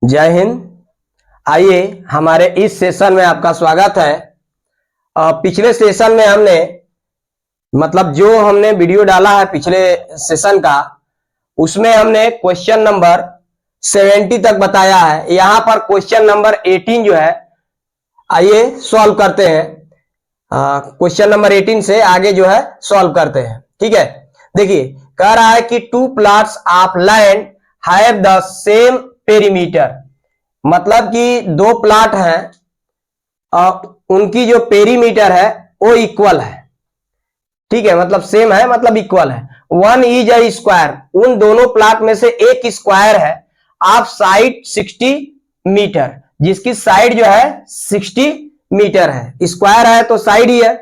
जय हिंद। आइए हमारे इस सेशन में आपका स्वागत है। पिछले सेशन में हमने जो हमने वीडियो डाला है पिछले सेशन का, उसमें हमने क्वेश्चन नंबर 70 तक बताया है। यहाँ पर क्वेश्चन नंबर 18 जो है, आइए सॉल्व करते हैं। क्वेश्चन नंबर 18 से आगे जो है सॉल्व करते हैं। ठीक है, देखिए कह रहा है कि 2 plots of land have the same perimeter, मतलब कि 2 प्लॉट हैं और उनकी जो पेरीमीटर है वो इक्वल है। ठीक है, मतलब सेम है, मतलब इक्वल है। वन इज अ स्क्वायर, उन दोनों प्लॉट में से एक स्क्वायर है ऑफ साइड 60 मीटर, जिसकी साइड जो है 60 मीटर है। स्क्वायर है तो साइड ही है।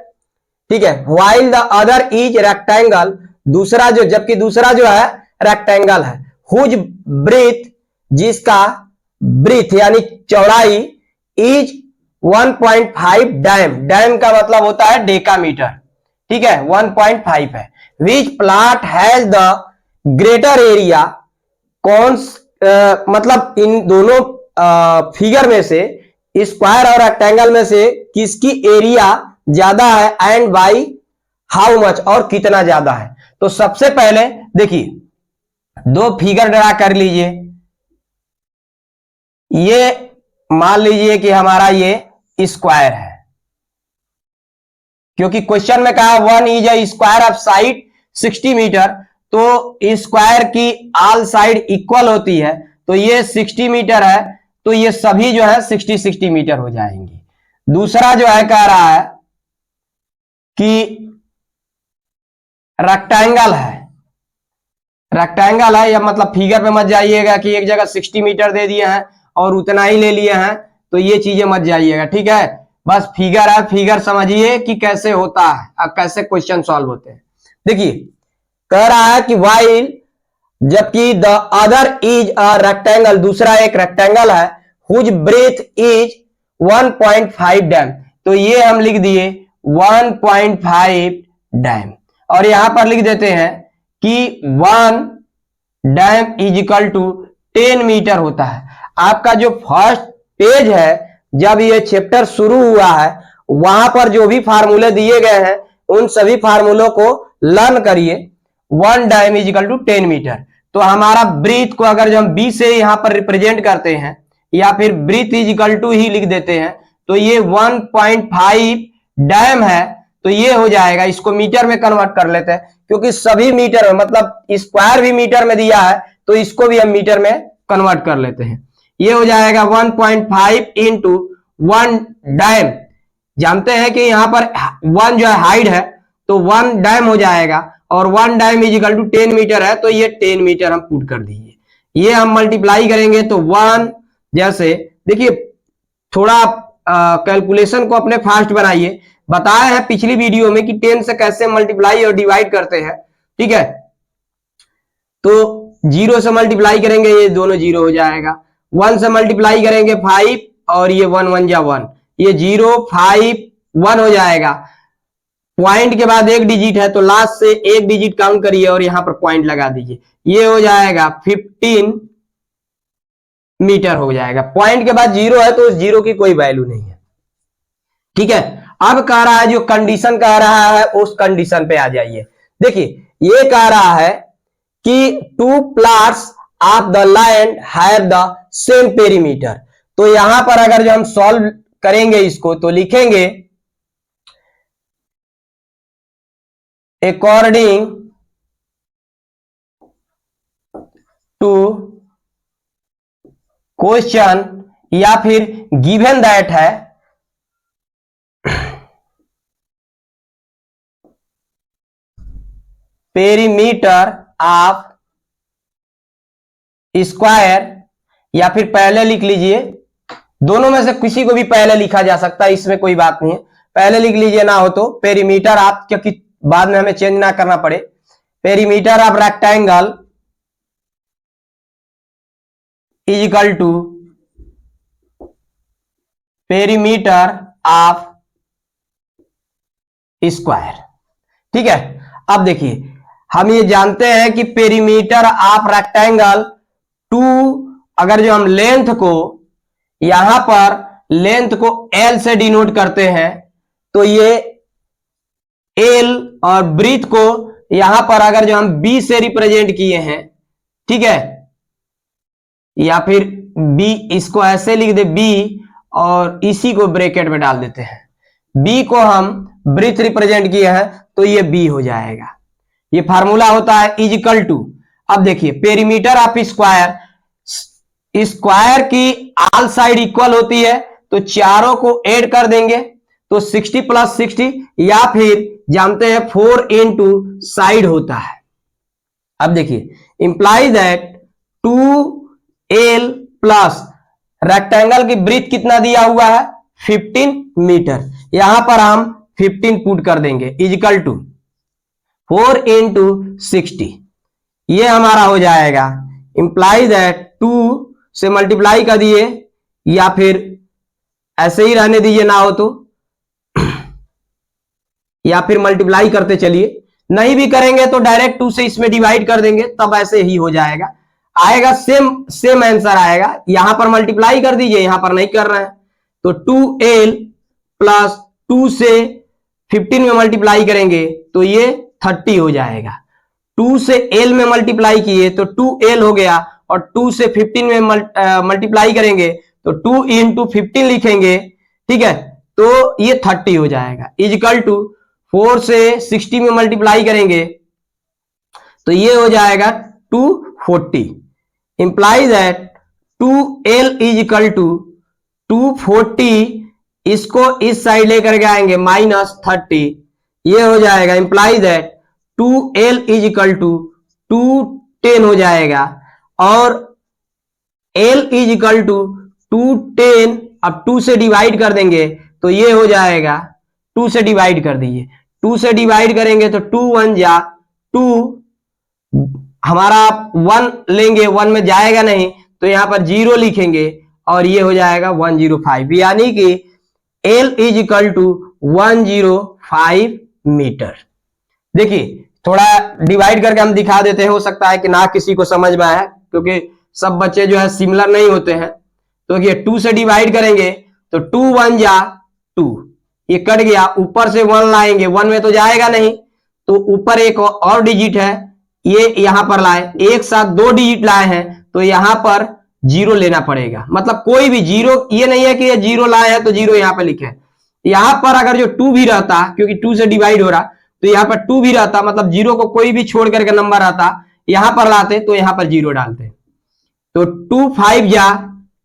ठीक है, while the other is rectangle, जबकि दूसरा जो है रेक्टेंगल है। हुज ब्रेथ, जिसका ब्रीथ यानी चौड़ाई इज 1.5 डैम का मतलब होता है डेकामीटर। ठीक है, 1.5 है। Which plot has the greater area, मतलब इन दोनों फिगर में से स्क्वायर और रेक्टेंगल में से किसकी एरिया ज्यादा है, एंड बाई हाउ मच, और कितना ज्यादा है। तो सबसे पहले देखिए 2 फिगर ड्रा कर लीजिए। ये मान लीजिए कि हमारा ये स्क्वायर है, क्योंकि क्वेश्चन में कहा 1 is a square of side 60 metre, तो स्क्वायर की ऑल साइड इक्वल होती है। तो ये 60 मीटर है, तो ये सभी जो है 60 मीटर हो जाएंगी। दूसरा जो है कह रहा है कि रेक्टेंगल है, या मतलब फिगर पे मत जाइएगा कि एक जगह 60 मीटर दे दिए हैं और उतना ही ले लिए हैं, तो ये चीजें मत जाइएगा। ठीक है, बस फिगर है, फिगर समझिए कि कैसे होता है, अब कैसे क्वेश्चन सॉल्व होते हैं। देखिए कह रहा है कि वाइल, जबकि the other is a rectangle, दूसरा एक रेक्टेंगल है, हुज ब्रेथ इज 1.5 डैम, तो ये हम लिख दिए 1.5 डैम, और यहां पर लिख देते हैं कि 1 dam is equal to 10 metre होता है। आपका जो फर्स्ट पेज है, जब ये चैप्टर शुरू हुआ है, वहां पर जो भी फार्मूले दिए गए हैं उन सभी फार्मूलों को लर्न करिए। 1 dam is equal to 10 metre. तो हमारा ब्रीथ को अगर जो हम बी से यहां पर रिप्रेजेंट करते हैं, या फिर ब्रीथ इज इक्वल टू ही लिख देते हैं, तो ये 1.5 डैम है, तो ये हो जाएगा। इसको मीटर में कन्वर्ट कर लेते हैं, क्योंकि सभी मीटर में, मतलब स्क्वायर भी मीटर में दिया है, तो इसको भी हम मीटर में कन्वर्ट कर लेते हैं। ये हो जाएगा 1.5 इंटू 1 डैम। जानते हैं कि यहां पर 1 जो है हाइट है, तो 1 डैम हो जाएगा, और 1 dam is equal to 10 metre है, तो ये 10 मीटर हम पुट कर दीजिए। ये हम मल्टीप्लाई करेंगे तो 1, जैसे देखिए थोड़ा कैलकुलेशन को अपने फास्ट बनाइए। बताया है पिछली वीडियो में कि 10 से कैसे मल्टीप्लाई और डिवाइड करते हैं। ठीक है, तो 0 से मल्टीप्लाई करेंगे, ये दोनों 0 हो जाएगा। 1 से मल्टीप्लाई करेंगे 5, और ये 1 1 जा 1, ये 0 5 1 हो जाएगा। पॉइंट के बाद एक डिजिट है, तो लास्ट से एक डिजिट काउंट करिए और यहां पर पॉइंट लगा दीजिए। ये हो जाएगा 15 मीटर हो जाएगा। पॉइंट के बाद 0 है, तो उस 0 की कोई वैल्यू नहीं है। ठीक है, अब कह रहा है, जो कंडीशन कह रहा है उस कंडीशन पे आ जाइए। देखिए ये कह रहा है कि 2 plots of the land have the same perimeter. तो यहां पर अगर जो हम सॉल्व करेंगे इसको, तो लिखेंगे अकॉर्डिंग टू क्वेश्चन, या फिर गिवन दैट है पेरीमीटर ऑफ स्क्वायर, या फिर पहले लिख लीजिए, दोनों में से किसी को भी पहले लिखा जा सकता है, इसमें कोई बात नहीं है। पहले लिख लीजिए, ना हो तो पेरीमीटर ऑफ, क्योंकि बाद में हमें चेंज ना करना पड़े। Perimeter of rectangle is equal to perimeter of square. ठीक है, अब देखिए हम ये जानते हैं कि पेरीमीटर ऑफ रेक्टेंगल 2 अगर जो हम लेंथ को यहां पर लेंथ को L से डिनोट करते हैं तो ये L और ब्रीथ को यहां पर अगर जो हम B से रिप्रेजेंट किए हैं, ठीक है, या फिर B, इसको ऐसे लिख दे B और इसी को ब्रैकेट में डाल देते हैं, B को हम ब्रीथ रिप्रेजेंट किए हैं तो ये B हो जाएगा। ये फार्मूला होता है इजिकल टू, अब देखिए पेरीमीटर ऑफ स्क्वायर, स्क्वायर की ऑल साइड इक्वल होती है तो चारों को ऐड कर देंगे तो 60 + 60, या फिर जानते हैं 4 इंटू साइड होता है। अब देखिए implies that 2L plus rectangle की ब्रीथ कितना दिया हुआ है 15 मीटर, यहां पर हम 15 पुट कर देंगे इजिकल टू 4 इंटू 60, ये हमारा हो जाएगा। इंप्लाइज दैट 2 से मल्टीप्लाई कर दिए या फिर ऐसे ही रहने दीजिए ना हो तो, या फिर मल्टीप्लाई करते चलिए, नहीं भी करेंगे तो डायरेक्ट 2 से इसमें डिवाइड कर देंगे तब ऐसे ही हो जाएगा, आएगा सेम आंसर आएगा। यहां पर मल्टीप्लाई कर दीजिए, यहां पर नहीं कर रहे हैं तो 2L प्लस 2 से 15 में मल्टीप्लाई करेंगे तो ये 30 हो जाएगा। 2 से L में मल्टीप्लाई किए तो 2L हो गया और 2 से 15 में मल्टीप्लाई करेंगे तो 2 इंटू 15 लिखेंगे, ठीक है, तो ये 30 हो जाएगा। इजिकल टू 4 से 60 में मल्टीप्लाई करेंगे तो ये हो जाएगा 240। Implies that 2L is equal to 240, इसको इस साइड लेकर के आएंगे -30, ये हो जाएगा। Implies that 2L is equal to 210 हो जाएगा और L इज इक्वल टू 210, अब 2 से डिवाइड कर देंगे तो ये हो जाएगा, 2 से डिवाइड कर दीजिए, 2 से डिवाइड करेंगे तो 2 1 जा 2, हमारा 1 लेंगे 1 में जाएगा नहीं तो यहां पर 0 लिखेंगे और ये हो जाएगा 105, यानी कि L is equal to 105 metre. देखिए थोड़ा डिवाइड करके हम दिखा देते हैं, हो सकता है कि ना किसी को समझ में आए क्योंकि सब बच्चे जो है सिमिलर नहीं होते हैं। तो ये 2 से डिवाइड करेंगे तो 2 1 जा 2, ये कट गया, ऊपर से 1 लाएंगे, 1 में तो जाएगा नहीं तो ऊपर एक और डिजिट है ये यहां पर लाए, एक साथ 2 डिजिट लाए हैं तो यहां पर 0 लेना पड़ेगा, मतलब कोई भी 0, ये नहीं है कि ये 0 लाए हैं तो 0 यहां पर लिखे। यहां पर अगर जो 2 भी रहता, क्योंकि 2 से डिवाइड हो रहा तो यहां पर 2 भी रहता, मतलब 0 को कोई भी छोड़ करके नंबर आता यहां पर लाते तो यहां पर 0 डालते, तो 2 5 जा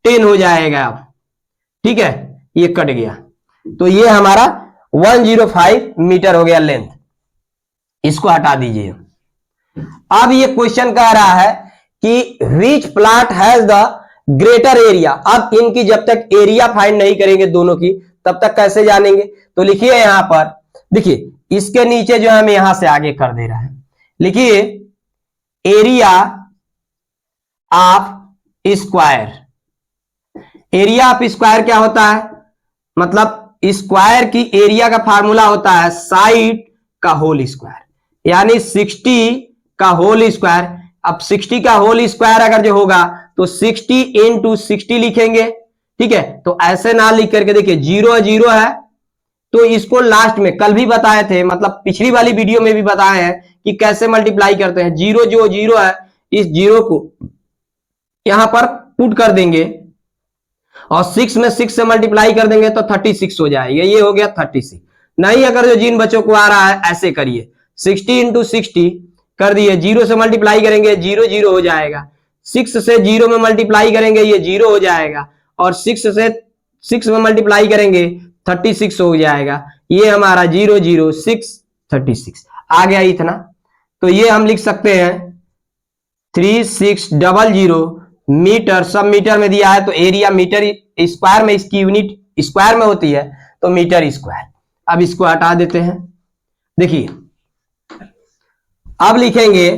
10 हो जाएगा। अब ठीक है, ये कट गया तो ये हमारा 105 मीटर हो गया लेंथ, इसको हटा दीजिए। अब ये क्वेश्चन कह रहा है कि which plot has the greater area. अब इनकी जब तक एरिया फाइंड नहीं करेंगे दोनों की तब तक कैसे जानेंगे, तो लिखिए यहां पर, देखिए इसके नीचे जो है हम यहां से आगे कर दे रहे हैं, लिखिए area of square. Area of square क्या होता है, मतलब स्क्वायर की एरिया का फार्मूला होता है साइड का होल स्क्वायर, यानी 60 का होल स्क्वायर। अब 60 का होल स्क्वायर अगर जो होगा तो 60 इंटू 60 लिखेंगे, ठीक है, तो ऐसे ना लिख करके देखिए 0 0 है तो इसको लास्ट में कल भी बताए थे, मतलब पिछली वाली वीडियो में भी बताए हैं कि कैसे मल्टीप्लाई करते हैं। 0 जो 0 है इस 0 को यहां पर पुट कर देंगे और 6 में 6 से मल्टीप्लाई कर देंगे तो 36 हो जाएगा, ये हो गया 36। नहीं अगर जो जिन बच्चों को आ रहा है ऐसे करिए, 60 इंटू 60 कर दिए, 0 से मल्टीप्लाई करेंगे 0 0 हो जाएगा, 6 से 0 में मल्टीप्लाई करेंगे ये 0 हो जाएगा और 6 से 6 में मल्टीप्लाई करेंगे 36 हो जाएगा, ये हमारा 0 0 6 36 आ गया इतना। तो ये हम लिख सकते हैं 3600 मीटर, सब मीटर में दिया है तो एरिया मीटर स्क्वायर में, इसकी यूनिट स्क्वायर में होती है तो मीटर स्क्वायर। अब इसको हटा देते हैं, देखिए अब लिखेंगे,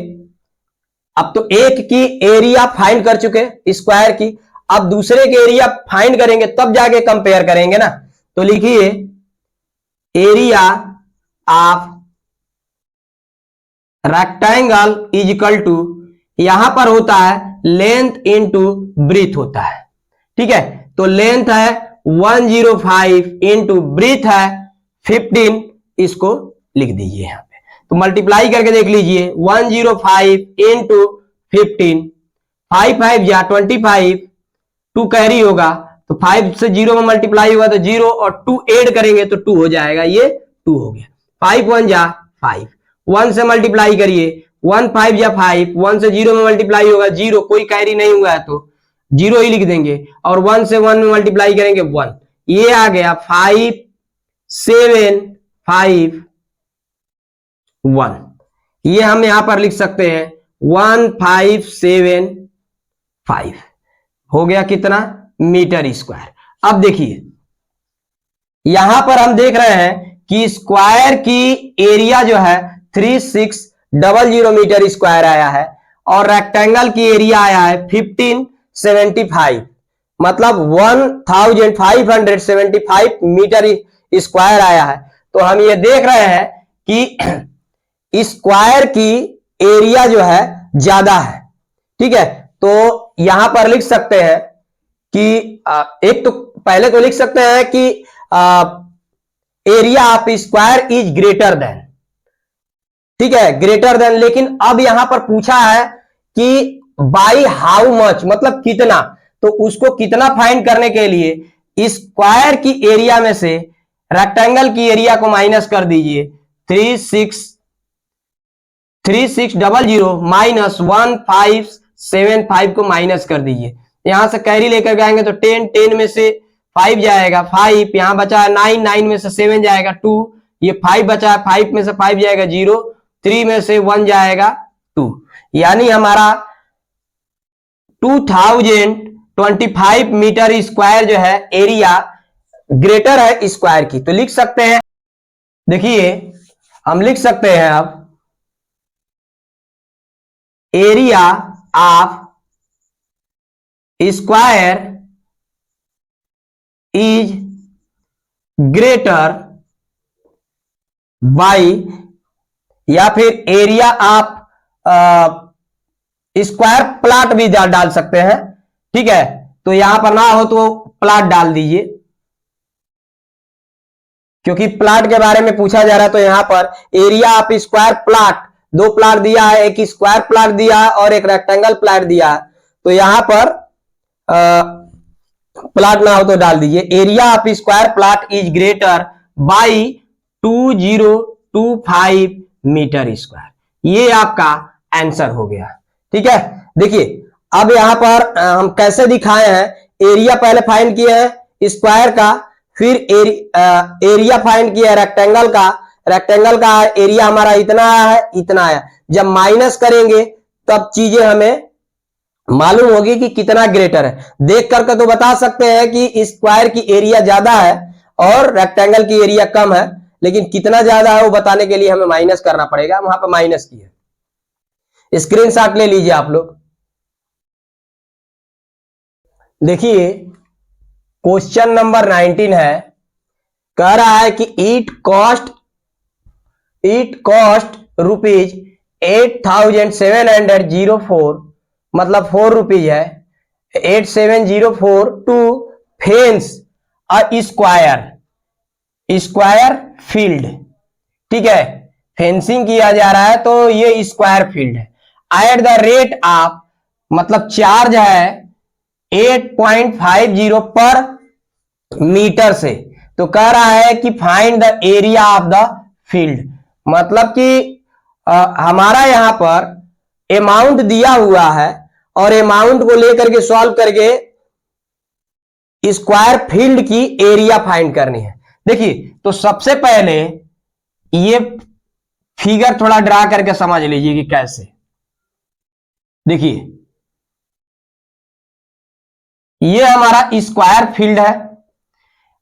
अब तो एक की एरिया फाइंड कर चुके स्क्वायर की, अब दूसरे के एरिया फाइंड करेंगे तब जाके कंपेयर करेंगे ना। तो लिखिए area of rectangle is equal to, यहां पर होता है लेंथ इनटू ब्रीथ होता है। ठीक है, तो लेंथ है 105 इंटू ब्रीथ है 15, इसको लिख दीजिए यहां पे। तो मल्टीप्लाई करके देख लीजिए 105 इंटू 15, 5 5 या 25, 2 कैरी होगा तो 5 से 0 में मल्टीप्लाई होगा तो 0 और 2 ऐड करेंगे तो 2 हो जाएगा, ये 2 हो गया। 5 1 जा 5, 1 से मल्टीप्लाई करिए 1 5 या 5, 1 से 0 में मल्टीप्लाई होगा 0, कोई कैरी नहीं हुआ है तो 0 ही लिख देंगे, और 1 से 1 में मल्टीप्लाई करेंगे 1, ये आ गया 5 7 5 1। ये हम यहां पर लिख सकते हैं 1 5 7 5, हो गया कितना मीटर स्क्वायर। अब देखिए यहां पर हम देख रहे हैं कि स्क्वायर की एरिया जो है 3600 मीटर स्क्वायर आया है, और रेक्टेंगल की एरिया आया है 1575, मतलब 1575 मीटर स्क्वायर आया है। तो हम ये देख रहे हैं कि स्क्वायर की एरिया जो है ज्यादा है। ठीक है, तो यहां पर लिख सकते हैं कि एक तो पहले तो लिख सकते हैं कि area of square is greater than, ठीक है, ग्रेटर देन। लेकिन अब यहां पर पूछा है कि बाई हाउ मच, मतलब कितना, तो उसको कितना फाइंड करने के लिए स्क्वायर की एरिया में से रेक्टेंगल की एरिया को माइनस कर दीजिए, 3600 माइनस 1575 को माइनस कर दीजिए। यहां से कैरी लेकर जाएंगे तो 10, 10 में से 5 जाएगा 5, यहां बचा है 9, 9 में से 7 जाएगा 2, ये 5 बचा है, 5 में से 5 जाएगा 0, 3 में से 1 जाएगा 2, यानी हमारा 2025 मीटर स्क्वायर जो है एरिया ग्रेटर है स्क्वायर की। तो लिख सकते हैं, देखिए हम लिख सकते हैं अब area of square is greater by, या फिर एरिया ऑफ स्क्वायर प्लॉट भी डाल सकते हैं। ठीक है, तो यहां पर ना हो तो प्लॉट डाल दीजिए, क्योंकि प्लॉट के बारे में पूछा जा रहा है। तो यहां पर area of square plot, 2 plot दिया है, एक स्क्वायर प्लॉट दिया है और एक रेक्टेंगल प्लॉट दिया है। तो यहां पर प्लॉट ना हो तो डाल दीजिए area of square plot is greater by 2025 metre square. ये आपका आंसर हो गया। ठीक है, देखिए अब यहां पर हम कैसे दिखाए हैं, एरिया पहले फाइंड किए हैं स्क्वायर का, फिर एरिया फाइंड किया रेक्टेंगल का, रेक्टेंगल का एरिया हमारा इतना आया है, इतना आया। जब माइनस करेंगे तब चीजें हमें मालूम होगी कि कितना ग्रेटर है। देख करके तो बता सकते हैं कि स्क्वायर की एरिया ज्यादा है और रेक्टेंगल की एरिया कम है, लेकिन कितना ज्यादा है वो बताने के लिए हमें माइनस करना पड़ेगा। वहां पर माइनस किया, स्क्रीनशॉट ले लीजिए आप लोग। देखिए क्वेश्चन नंबर 19 है, कह रहा है कि इट कॉस्ट रुपीज 8704, मतलब 4 रुपीज है, 8704 to fence a square field. ठीक है, फेंसिंग किया जा रहा है तो ये स्क्वायर फील्ड है। एट द रेट ऑफ, मतलब चार्ज है 8.50 पर मीटर से। तो कह रहा है कि find the area of the field, मतलब कि हमारा यहां पर अमाउंट दिया हुआ है और अमाउंट को लेकर के सॉल्व करके स्क्वायर फील्ड की एरिया फाइंड करनी है। देखिए तो सबसे पहले ये फिगर थोड़ा ड्रा करके समझ लीजिए कि कैसे। देखिए ये हमारा स्क्वायर फील्ड है।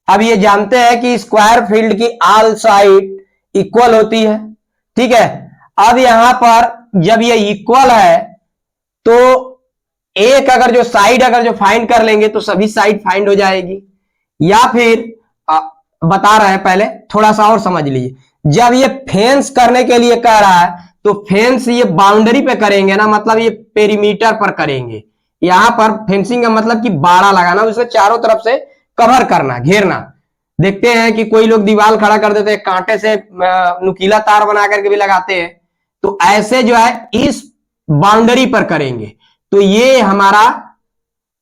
अब ये जानते हैं कि स्क्वायर फील्ड की ऑल साइड इक्वल होती है। ठीक है, अब यहां पर जब ये इक्वल है तो एक अगर जो साइड अगर जो फाइंड कर लेंगे तो सभी साइड फाइंड हो जाएगी, या फिर बता रहे हैं पहले थोड़ा सा और समझ लीजिए। जब ये फेंस करने के लिए कह रहा है तो फेंस ये बाउंड्री पे करेंगे ना, मतलब ये पेरीमीटर पर करेंगे, यहां पर फेंसिंग का मतलब कि बाड़ा लगाना, उसे चारों तरफ से कवर करना, घेरना। देखते हैं कि कोई लोग दीवार खड़ा कर देते हैं, कांटे से नुकीला तार बना करके भी लगाते हैं। तो ऐसे जो है इस बाउंड्री पर करेंगे। तो ये हमारा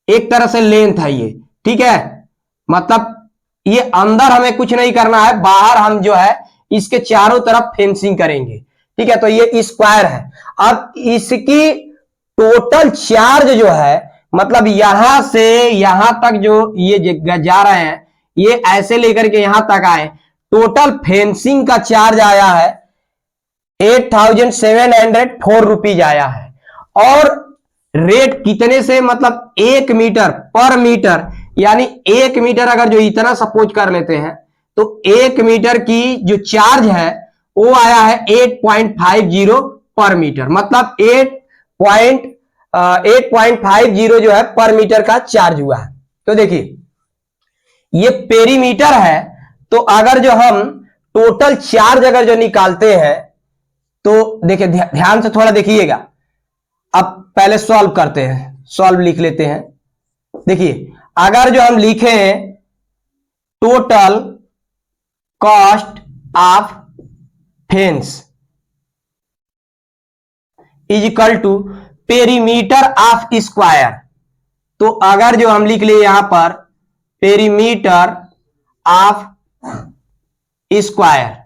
एक तरह से लेंथ है ये, ठीक है। मतलब ये अंदर हमें कुछ नहीं करना है, बाहर हम जो है इसके चारों तरफ फेंसिंग करेंगे, ठीक है। तो ये स्क्वायर है। अब इसकी टोटल चार्ज जो है, मतलब यहां से यहां तक जो ये जा रहे हैं, ये ऐसे लेकर के यहां तक आए, टोटल फेंसिंग का चार्ज आया है 8704 रुपीज आया है। और रेट कितने से, मतलब 1 मीटर पर मीटर, यानी 1 मीटर अगर जो इतना सपोज कर लेते हैं, तो 1 मीटर की जो चार्ज है वो आया है 8.50 पर मीटर। मतलब 8.50 जो है पर मीटर का चार्ज हुआ है। तो देखिए ये पेरीमीटर है, तो अगर जो हम टोटल चार्ज अगर जो निकालते हैं, तो देखिए ध्यान से थोड़ा देखिएगा। अब पहले सॉल्व करते हैं, सॉल्व लिख लेते हैं। देखिए अगर जो हम लिखे हैं total cost of fence is equal to perimeter of square, तो अगर जो हम लिख लिए यहां पर पेरीमीटर ऑफ स्क्वायर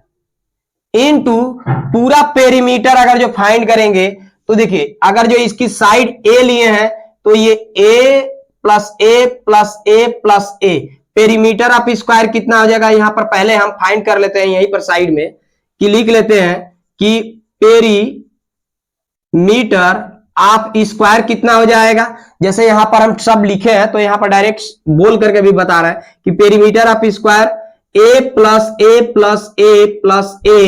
इनटू पूरा पेरीमीटर अगर जो फाइंड करेंगे, तो देखिए अगर जो इसकी साइड ए लिए हैं, तो ये A plus A plus A plus A, perimeter of square कितना हो जाएगा, यहां पर पहले हम फाइंड कर लेते हैं यहीं पर साइड में, कि लिख लेते हैं कि पेरीमीटर ऑफ स्क्वायर कितना हो जाएगा। जैसे यहां पर हम सब लिखे हैं, तो यहां पर डायरेक्ट बोल करके भी बता रहा है कि perimeter of square A plus A plus A plus A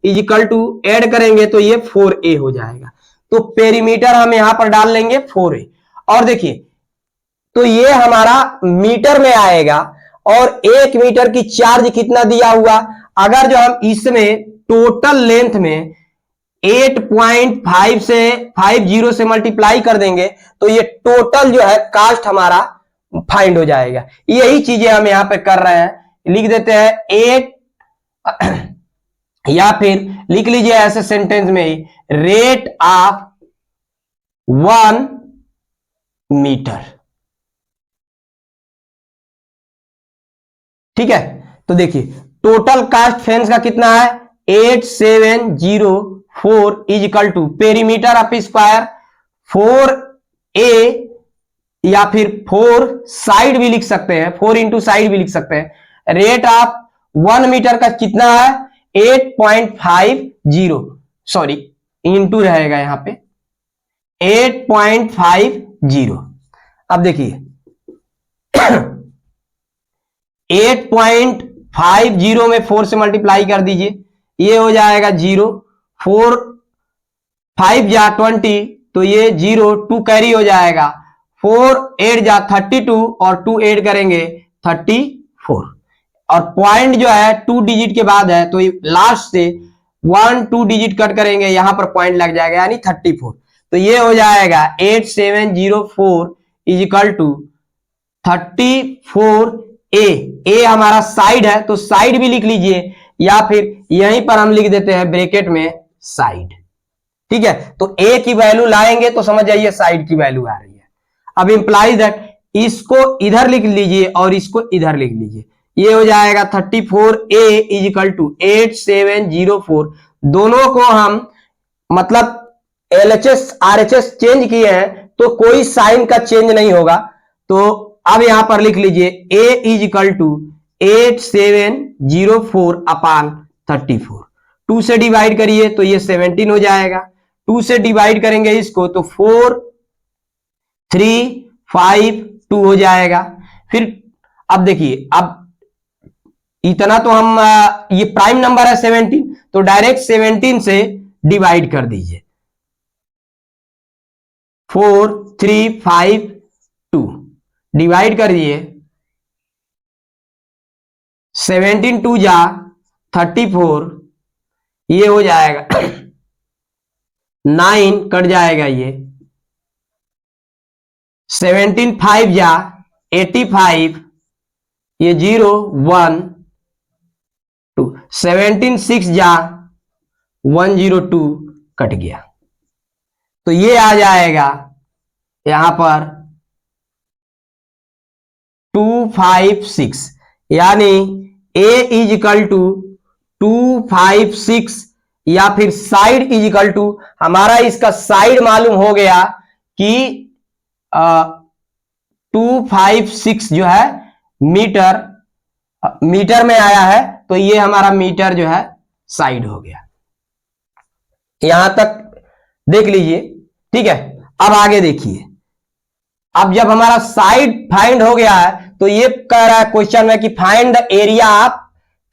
is equal to, add करेंगे तो ये 4a हो जाएगा। तो पेरीमीटर हम यहां पर डाल लेंगे 4a। और देखिए तो ये हमारा मीटर में आएगा, और 1 मीटर की चार्ज कितना दिया हुआ, अगर जो हम इसमें टोटल लेंथ में 8.5 से 50 से मल्टीप्लाई कर देंगे, तो ये टोटल जो है कास्ट हमारा फाइंड हो जाएगा। यही चीजें हम यहां पे कर रहे हैं। लिख देते हैं 8, या फिर लिख लीजिए ऐसे सेंटेंस में ही, रेट ऑफ 1 मीटर, ठीक है। तो देखिए टोटल कास्ट फेंस का कितना है 8704 is equal to perimeter of square 4a, या फिर 4 साइड भी लिख सकते हैं, 4 इंटू साइड भी लिख सकते हैं। रेट ऑफ 1 मीटर का कितना है 8.50, सॉरी इंटू रहेगा यहां पे 8.50। अब देखिए 8.50 में 4 से मल्टीप्लाई कर दीजिए, ये हो जाएगा 0, 4 5 जा 20, तो ये 0 2 कैरी हो जाएगा, 4 8 जा 32, और 2 ऐड करेंगे 34। और पॉइंट जो है 2 डिजिट के बाद है, तो लास्ट से 1 2 डिजिट कट करेंगे, यहां पर पॉइंट लग जाएगा, यानी 34। तो ये हो जाएगा 8704 इज इक्वल टू 34a। ए हमारा साइड है, तो साइड भी लिख लीजिए, या फिर यहीं पर हम लिख देते हैं ब्रैकेट में साइड, ठीक है। तो ए की वैल्यू लाएंगे तो समझ जाइए साइड की वैल्यू आ रही है। अब इंप्लाइज दैट, इसको इधर लिख लीजिए और इसको इधर लिख लीजिए, ये हो जाएगा 34a इज इक्वल टू 8704। दोनों को हम मतलब LHS RHS चेंज किए हैं, तो कोई साइन का चेंज नहीं होगा। तो अब यहां पर लिख लीजिए a इज इक्वल टू 8704 अपान 34। 2 से डिवाइड करिए तो ये 17 हो जाएगा, 2 से डिवाइड करेंगे इसको तो 4 3 5 2 हो जाएगा। फिर अब देखिए, अब इतना तो हम ये प्राइम नंबर है 17, तो डायरेक्ट 17 से डिवाइड कर दीजिए, 4 3 5 2 डिवाइड करिए, 17 2 जा 34, ये हो जाएगा 9 कट जाएगा, ये 17 5 जा 85, ये 0 1 2, 17 6 जा 102 कट गया, तो ये आ जाएगा यहां पर 256, यानी A इज इक्वल टू 256, या फिर साइड इज इक्वल टू, हमारा इसका साइड मालूम हो गया कि 256 जो है मीटर, मीटर में आया है, तो ये हमारा मीटर जो है साइड हो गया। यहां तक देख लीजिए, ठीक है। अब आगे देखिए, अब जब हमारा साइड फाइंड हो गया है, तो ये कह रहा है क्वेश्चन में कि find the area of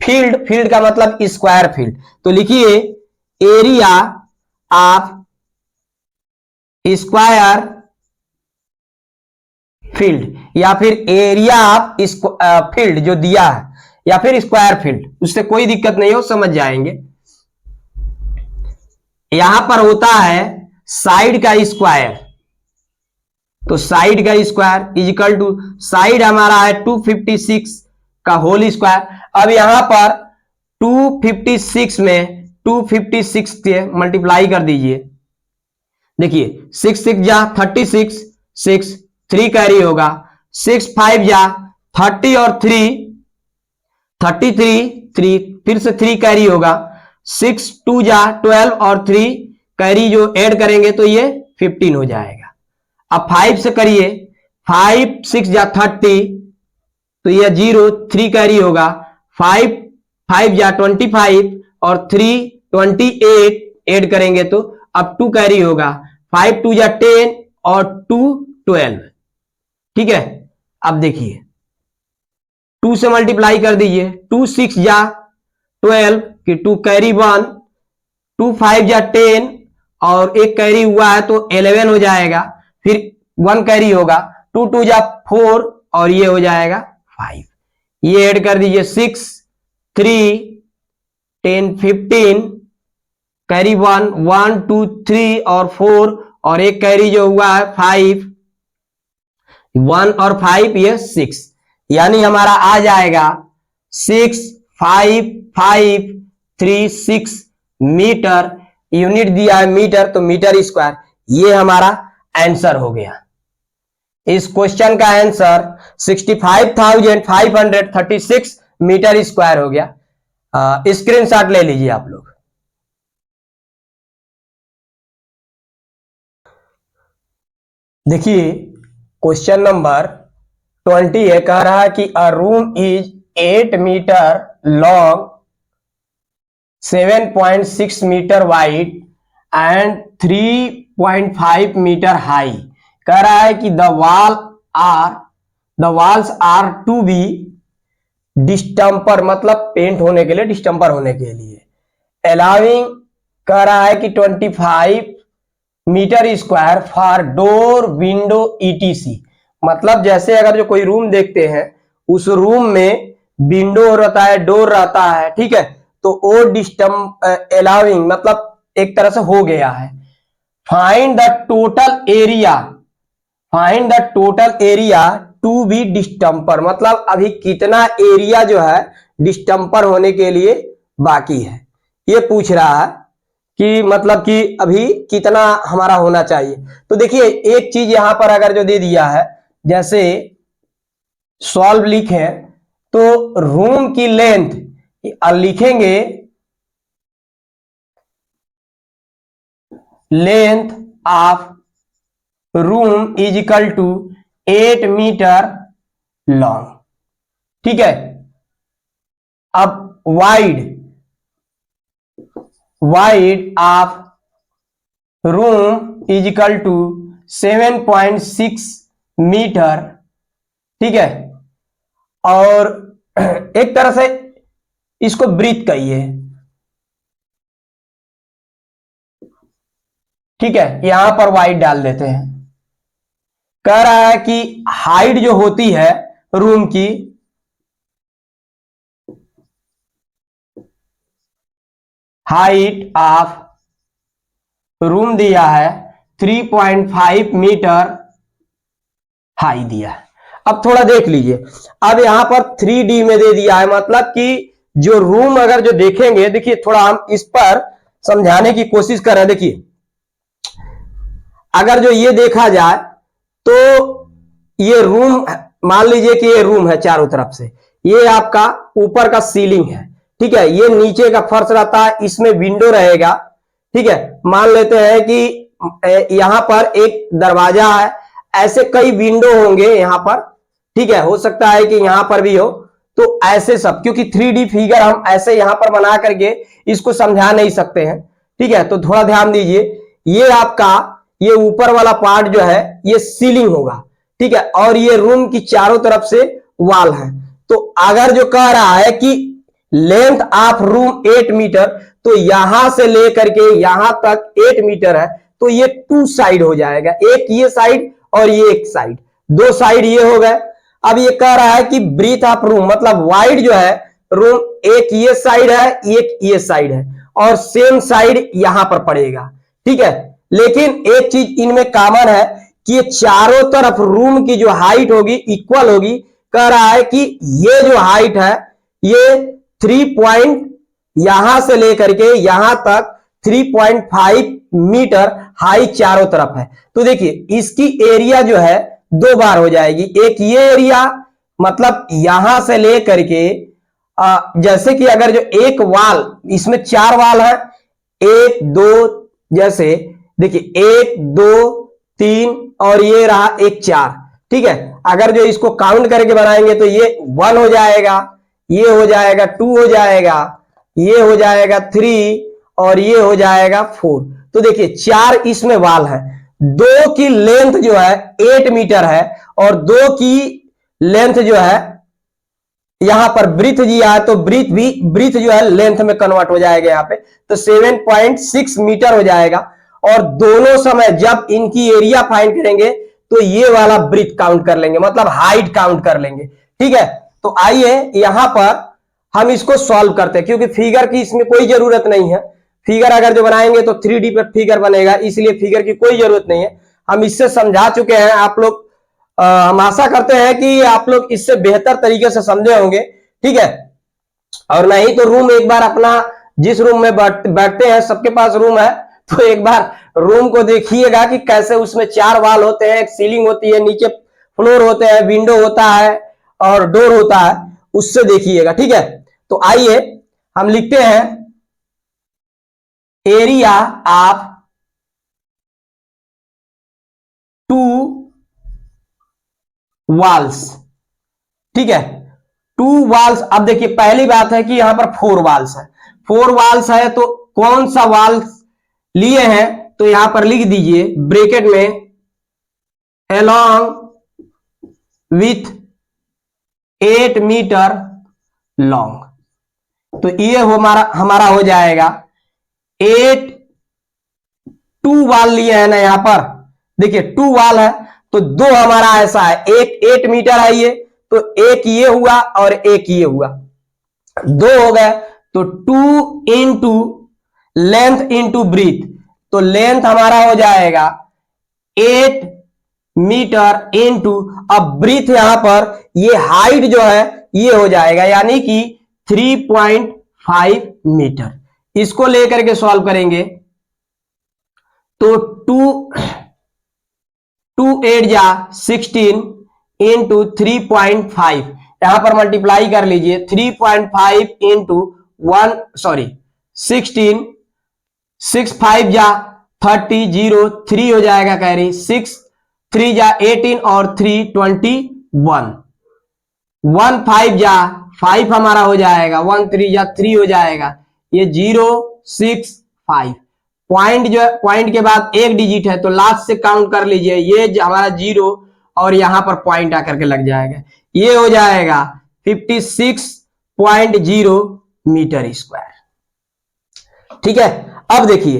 field, field का मतलब स्क्वायर फील्ड, तो लिखिए एरिया ऑफ स्क्वायर फील्ड, या फिर एरिया ऑफ फील्ड जो दिया है, या फिर स्क्वायर फील्ड, उससे कोई दिक्कत नहीं हो, समझ जाएंगे। यहां पर होता है साइड का स्क्वायर, तो साइड का square is equal to, side हमारा है 256 का होल स्क्वायर। अब यहां पर 256 में 256 से मल्टीप्लाई कर दीजिए, देखिए 6 6 जा 36, 6 3 कैरी होगा, 6 5 जा 30 और 3 33, 3 फिर से 3 कैरी होगा, 6 2 जा 12 और 3 कैरी जो ऐड करेंगे तो ये 15 हो जाएगा। अब 5 से करिए, 5 6 जा 30, तो यह 0 3 कैरी होगा, 5 5 जा 25 और 3 28 ऐड करेंगे तो अब 2 कैरी होगा, 5 2 जा 10 और 2 12, ठीक है। अब देखिए 2 से मल्टीप्लाई कर दीजिए, 2 6 जा 12 कि 2 कैरी 1, 2 5 जा 10 और एक कैरी हुआ है तो 11 हो जाएगा, फिर 1 कैरी होगा, 2 2 जा 4 और ये हो जाएगा 5, ये ऐड कर दीजिए 6 3 10 15, कैरी 1 1 2 3 और 4 और एक कैरी जो हुआ है 5, 1 और 5 ये 6, यानी हमारा आ जाएगा 6 5 5 3 6 मीटर, यूनिट दिया है मीटर, तो मीटर स्क्वायर, ये हमारा आंसर हो गया। इस क्वेश्चन का आंसर 65,536 मीटर स्क्वायर हो गया। स्क्रीनशॉट ले लीजिए आप लोग। देखिए क्वेश्चन नंबर 20 है, कह रहा है कि a room is 8 metre long, 7.6 metre wide and 3.5 metre high. कह रहा है कि the walls are to be distemper, मतलब पेंट होने के लिए, डिस्टम्पर होने के लिए, अलाउिंग, कह रहा है कि 25 metre square for door window ETC, मतलब जैसे अगर जो कोई रूम देखते हैं, उस रूम में विंडो रहता है, डोर रहता है, ठीक है, तो वो अलाउिंग मतलब एक तरह से हो गया है। Find the total area, find the total area to be distemper, मतलब अभी कितना एरिया जो है डिस्टम्पर होने के लिए बाकी है, ये पूछ रहा है कि मतलब कि अभी कितना हमारा होना चाहिए। तो देखिए एक चीज यहां पर अगर जो दे दिया है, जैसे सॉल्व लिखे तो रूम की लेंथ लिखेंगे, length of room is equal to 8 metre long, ठीक है। अब wide of room is equal to 7.6 metre, ठीक है। और एक तरह से इसको ब्रीथ कहिए, ठीक है, यहां पर वाइड डाल देते हैं। कह रहा है कि हाइट जो होती है रूम की, हाइट ऑफ रूम दिया है 3.5 मीटर हाई दिया है। अब थोड़ा देख लीजिए, अब यहां पर 3D में दे दिया है, मतलब कि जो रूम अगर जो देखेंगे, देखिए थोड़ा हम इस पर समझाने की कोशिश कर रहे हैं। देखिए अगर जो ये देखा जाए तो ये रूम, मान लीजिए कि ये रूम है चारों तरफ से, ये आपका ऊपर का सीलिंग है, ठीक है, ये नीचे का फर्श रहता है, इसमें विंडो रहेगा, ठीक है। मान लेते हैं कि यहां पर एक दरवाजा है, ऐसे कई विंडो होंगे यहां पर, ठीक है, हो सकता है कि यहां पर भी हो। तो ऐसे सब, क्योंकि 3D फिगर हम ऐसे यहां पर बना करके इसको समझा नहीं सकते हैं, ठीक है। तो थोड़ा ध्यान दीजिए, ये आपका ये ऊपर वाला पार्ट जो है ये सीलिंग होगा, ठीक है, और ये रूम की चारों तरफ से वॉल है। तो अगर जो कह रहा है कि लेंथ ऑफ रूम 8 मीटर, तो यहां से लेकर के यहां तक 8 मीटर है, तो ये 2 साइड हो जाएगा, एक ये साइड और ये एक साइड, 2 साइड ये हो गए। अब ये कह रहा है कि ब्रीथ ऑफ रूम, मतलब वाइड जो है रूम, एक ये साइड है एक ये साइड है, और सेम साइड यहां पर पड़ेगा, ठीक है। लेकिन एक चीज इनमें कॉमन है कि ये चारों तरफ रूम की जो हाइट होगी इक्वल होगी। कह रहा है कि ये जो हाइट है ये 3 पॉइंट यहां से लेकर के यहां तक 3.5 मीटर हाई चारों तरफ है। तो देखिए इसकी एरिया जो है 2 बार हो जाएगी, एक ये एरिया, मतलब यहां से लेकर के जैसे कि अगर जो एक वाल, इसमें 4 वाल है, 1 2, जैसे देखिए 1 2 3 और ये रहा एक 4, ठीक है। अगर जो इसको काउंट करके बनाएंगे तो ये 1 हो जाएगा, ये हो जाएगा 2 हो जाएगा, ये हो जाएगा 3 और ये हो जाएगा 4। तो देखिए 4 इसमें वाल है, 2 की लेंथ जो है 8 मीटर है, और 2 की लेंथ जो है यहां पर ब्रीथ दिया है, तो ब्रीथ जो है लेंथ में कन्वर्ट हो जाएगा यहां पे, तो 7.6 मीटर हो जाएगा। और दोनों समय जब इनकी एरिया फाइंड करेंगे तो ये वाला ब्रीथ काउंट कर लेंगे, मतलब हाइट काउंट कर लेंगे, ठीक है। तो आइए यहां पर हम इसको सॉल्व करते हैं, क्योंकि फिगर की इसमें कोई जरूरत नहीं है, फिगर अगर जो बनाएंगे तो 3D पर फिगर बनेगा, इसलिए फिगर की कोई जरूरत नहीं है। हम इससे समझा चुके हैं, आप लोग हम आशा करते हैं कि आप लोग इससे बेहतर तरीके से समझे होंगे, ठीक है। और नहीं तो रूम एक बार अपना, जिस रूम में बैठते हैं सबके पास रूम है, तो एक बार रूम को देखिएगा कि कैसे उसमें 4 वाल होते हैं, एक सीलिंग होती है, नीचे फ्लोर होते हैं, विंडो होता है और डोर होता है, उससे देखिएगा, ठीक है। तो आइए हम लिखते हैं एरिया ऑफ 2 वॉल्स, ठीक है, 2 वॉल्स। अब देखिए पहली बात है कि यहां पर 4 वॉल्स है, 4 वॉल्स है, तो कौन सा वॉल्स लिए हैं, तो यहां पर लिख दीजिए ब्रैकेट में along with 8 मीटर लॉन्ग। तो ये हमारा हमारा हो जाएगा 8, 2 वाल लिए हैं ना यहां पर, देखिए 2 वाल है, तो 2 हमारा ऐसा है, एक 8 मीटर है ये, तो एक ये हुआ और एक ये हुआ, 2 हो गए। तो 2 इंटू लेंथ इंटू ब्रीथ, तो लेंथ हमारा हो जाएगा 8 मीटर इंटू, अब ब्रीथ यहां पर ये हाइट जो है ये हो जाएगा, यानी कि 3.5 मीटर। इसको लेकर के सॉल्व करेंगे तो 2 8 जा 16 इंटू 3.5, यहां पर मल्टीप्लाई कर लीजिए, 3.5 इंटू 1 सॉरी 16, 6 5 जा 30, 0 3 हो जाएगा कैरी, 6 3 जा 18 और 3 21, 1 5 जा 5 हमारा हो जाएगा, 1 3 जा 3 हो जाएगा, ये 0 6 5। पॉइंट जो पॉइंट के बाद एक डिजिट है, तो लास्ट से काउंट कर लीजिए, ये हमारा 0 और यहां पर पॉइंट आकर के लग जाएगा, ये हो जाएगा 56.0 मीटर स्क्वायर, ठीक है। अब देखिए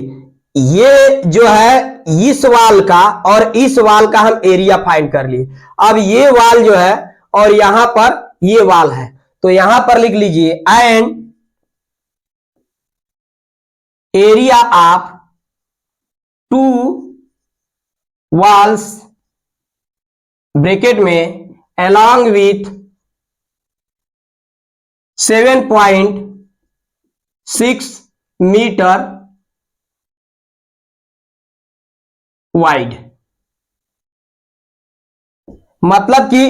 ये जो है इस वाल का और इस वाल का हम एरिया फाइंड कर लिए। अब ये वाल जो है और यहां पर ये वाल है, तो यहां पर लिख लीजिए and area of 2 walls bracket में along with 7.6 मीटर वाइड। मतलब कि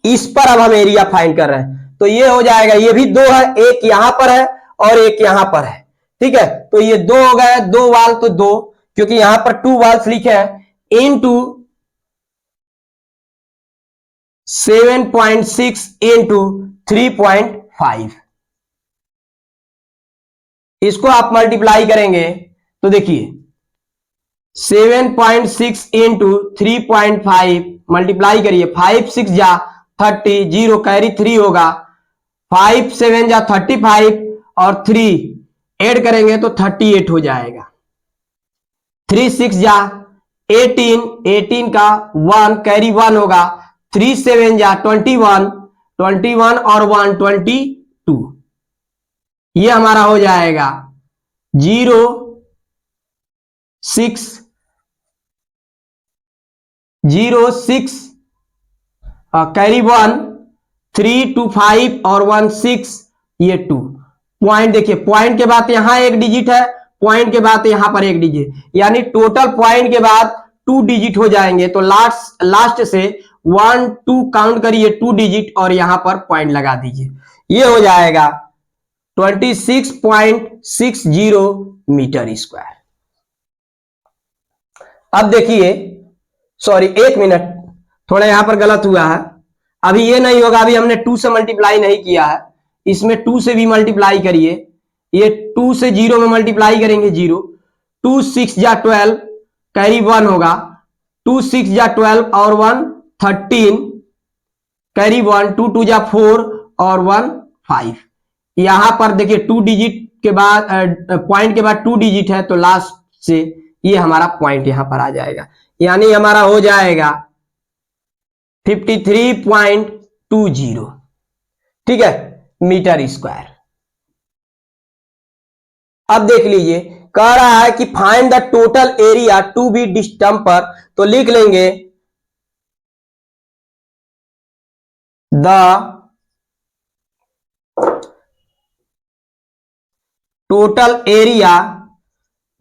इस पर अब हम एरिया फाइंड कर रहे हैं, तो ये हो जाएगा, ये भी दो है, एक यहां पर है और एक यहां पर है, ठीक है। तो ये दो हो गए, दो वाल तो दो, क्योंकि यहां पर 2 वाल्स लिखे हैं, इनटू 7.6 इंटू 3.5। इसको आप मल्टीप्लाई करेंगे तो देखिए 7.6 इंटू 3.5 मल्टीप्लाई करिए, 5 6 जा 30, जीरो कैरी 3 होगा, 5 7 जा 35 और 3 ऐड करेंगे तो 38 हो जाएगा। 3 6 जा 18, 18 का 1 कैरी 1 होगा, 3 7 जा 21, 21 और 1 22। ये हमारा हो जाएगा 0 6 0 6 कैरी 1, 3 2 5 और 1 6, ये 2 पॉइंट। देखिए पॉइंट के बाद यहां एक डिजिट है, पॉइंट के बाद यहां पर एक डिजिट, यानी टोटल पॉइंट के बाद 2 डिजिट हो जाएंगे। तो लास्ट से 1 2 काउंट करिए 2 डिजिट और यहां पर पॉइंट लगा दीजिए, ये हो जाएगा 26.60 मीटर स्क्वायर। अब देखिए, सॉरी 1 मिनट, थोड़ा यहां पर गलत हुआ है, अभी ये नहीं होगा, अभी हमने 2 से मल्टीप्लाई नहीं किया है, इसमें 2 से भी मल्टीप्लाई करिए, ये 2 से 0 में मल्टीप्लाई करेंगे 0, 2 6 जा 12 कैरी 1 होगा, 2 6 जा 12 और 1 13 कैरी 1, 2 2 जा 4 और 1 5। यहां पर देखिए 2 डिजिट के बाद पॉइंट के बाद 2 डिजिट है, तो लास्ट से ये हमारा पॉइंट यहां पर आ जाएगा, यानी हमारा हो जाएगा 53.20, ठीक है, मीटर स्क्वायर। अब देख लीजिए, कह रहा है कि find the total area to be distemper, तो लिख लेंगे the total area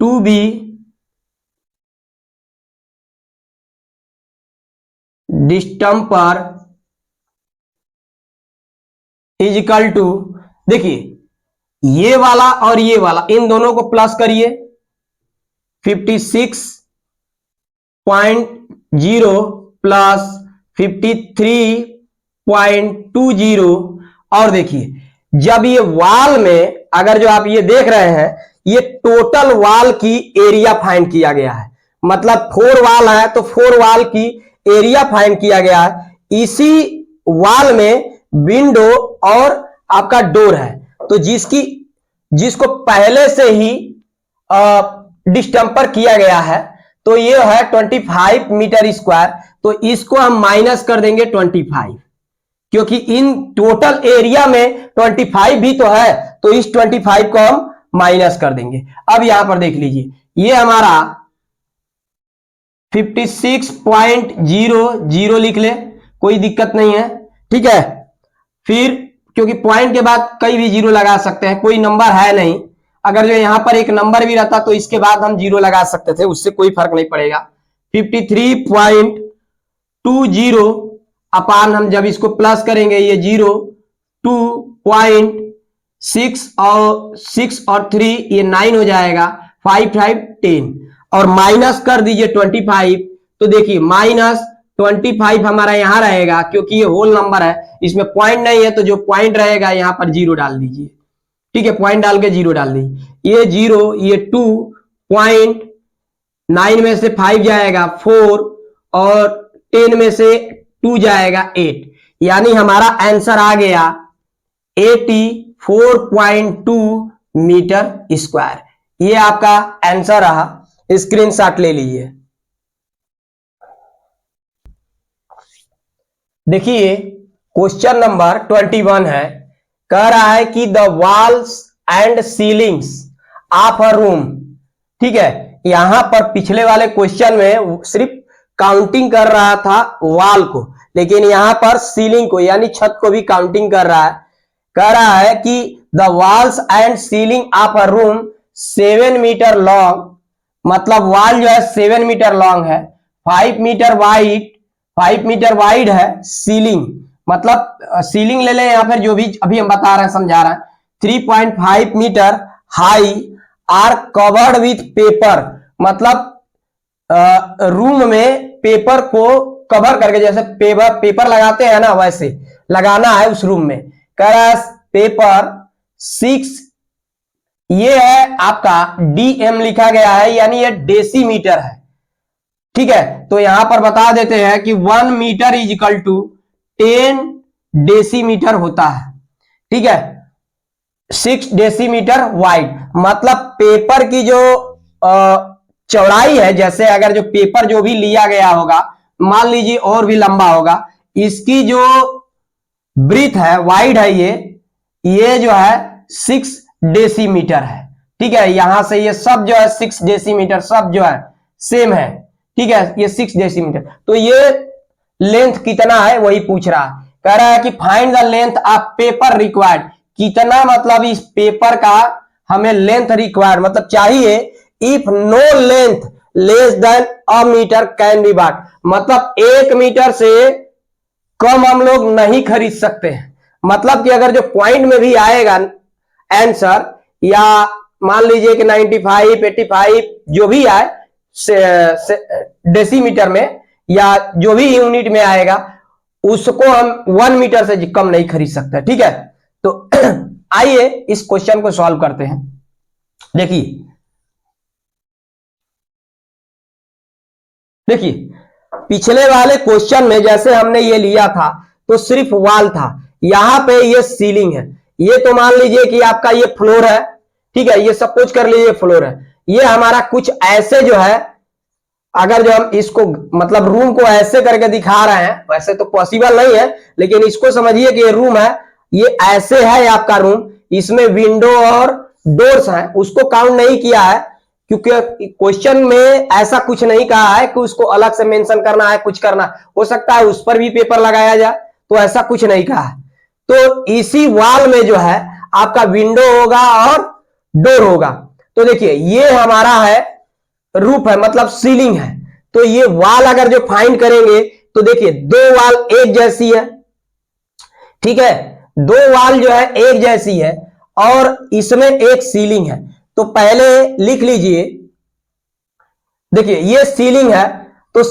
to be distemper is equal to, देखिए ये वाला और ये वाला, इन दोनों को प्लस करिए, 56.0 प्लस 53.20। और देखिए जब ये वाल में, अगर जो आप ये देख रहे हैं, ये टोटल वाल की एरिया फाइंड किया गया है, मतलब 4 वाल है तो 4 वाल की एरिया फाइंड किया गया है। इसी वाल में विंडो और आपका डोर है, तो जिसको पहले से ही डिस्टेंपर किया गया है, तो ये है 25 मीटर स्क्वायर, तो इसको हम माइनस कर देंगे 25, क्योंकि इन टोटल एरिया में 25 भी तो है, तो इस 25 को हम माइनस कर देंगे। अब यहां पर देख लीजिए, ये हमारा 56.00 लिख ले, कोई दिक्कत नहीं है, ठीक है। फिर क्योंकि पॉइंट के बाद कई भी 0 लगा सकते हैं, कोई नंबर है नहीं, अगर जो यहां पर एक नंबर भी रहता तो इसके बाद हम 0 लगा सकते थे, उससे कोई फर्क नहीं पड़ेगा। 53.20 अपान, हम जब इसको प्लस करेंगे ये 0, 2.6 और 6 और 3 ये 9 हो जाएगा, 5 5 10 और माइनस कर दीजिए 25, तो देखिए माइनस 25 हमारा यहां रहेगा, क्योंकि ये होल नंबर है, इसमें पॉइंट नहीं है, तो जो पॉइंट रहेगा यहां पर 0 डाल दीजिए, ठीक है, पॉइंट डाल के 0 डाल दीजिए। ये 0, ये 2.9 में से 5 जाएगा 4 और 10 में से 2 जाएगा 8, यानी हमारा आंसर आ गया 84.2 मीटर स्क्वायर। ये आपका आंसर रहा, स्क्रीनशॉट ले लीजिए। देखिए क्वेश्चन नंबर 21 है, कह रहा है कि the walls and ceilings of a room, ठीक है। यहां पर पिछले वाले क्वेश्चन में सिर्फ काउंटिंग कर रहा था वॉल को, लेकिन यहां पर सीलिंग को यानी छत को भी काउंटिंग कर रहा है। कह रहा है कि the walls and ceiling of a room 7 metre long, मतलब वॉल जो है 7 मीटर लॉन्ग है, 5 मीटर वाइड है सीलिंग, मतलब सीलिंग ले लें या फिर जो भी अभी हम बता रहे हैं समझा रहे हैं, 3.5 metre high are covered with paper, मतलब रूम में पेपर को कवर करके, जैसे पेपर लगाते हैं ना वैसे लगाना है उस रूम में। कह रहा है पेपर 6, ये है आपका डीएम लिखा गया है, यानी ये डेसीमीटर है। ठीक है, तो यहां पर बता देते हैं कि 1 metre is equal to 10 decimetre होता है। ठीक है, 6 डेसीमीटर वाइड, मतलब पेपर की जो चौड़ाई है, जैसे अगर जो पेपर जो भी लिया गया होगा, मान लीजिए और भी लंबा होगा, इसकी जो ब्रीथ है, वाइड है, ये जो है 6 डेसीमीटर है। ठीक है, यहां से ये सब जो है 6 डेसीमीटर सब जो है सेम है। ठीक है, ये 6 डेसीमीटर, तो ये लेंथ कितना है वही पूछ रहा है। कह रहा है कि find the length of paper required, कितना मतलब इस पेपर का हमें लेंथ रिक्वायर्ड मतलब चाहिए, if no length less than a metre can be bought, मतलब 1 मीटर से कम हम लोग नहीं खरीद सकते हैं। मतलब कि अगर जो पॉइंट में भी आएगा आंसर, या मान लीजिए कि 95, 85 जो भी आए डेसीमीटर में या जो भी यूनिट में आएगा, उसको हम 1 मीटर से कम नहीं खरीद सकते। ठीक है, तो आइए इस क्वेश्चन को सॉल्व करते हैं। देखिए पिछले वाले क्वेश्चन में जैसे हमने ये लिया था तो सिर्फ वॉल था, यहां पे ये सीलिंग है। ये तो मान लीजिए कि आपका ये फ्लोर है। ठीक है, ये सपोज कर लीजिए फ्लोर है। ये हमारा कुछ ऐसे जो है, अगर जो हम इसको मतलब रूम को ऐसे करके दिखा रहे हैं, वैसे तो पॉसिबल नहीं है, लेकिन इसको समझिए कि ये रूम है, ये ऐसे है आपका रूम, इसमें विंडो और डोर्स हैं, उसको काउंट नहीं किया है क्योंकि क्वेश्चन में ऐसा कुछ नहीं कहा है कि उसको अलग से मेंशन करना है, कुछ करना हो सकता है उस पर भी पेपर लगाया जाए, तो ऐसा कुछ नहीं कहा है। तो इसी वॉल में जो है आपका विंडो होगा और डोर होगा। तो देखिए ये हमारा है रूफ है, मतलब सीलिंग है। तो ये वॉल अगर जो फाइंड करेंगे तो देखिए दो वॉल एक जैसी है। ठीक है, दो वॉल जो है एक जैसी है और इसमें एक सीलिंग है। तो पहले लिख लीजिए, देखिए ये सीलिंग है, तो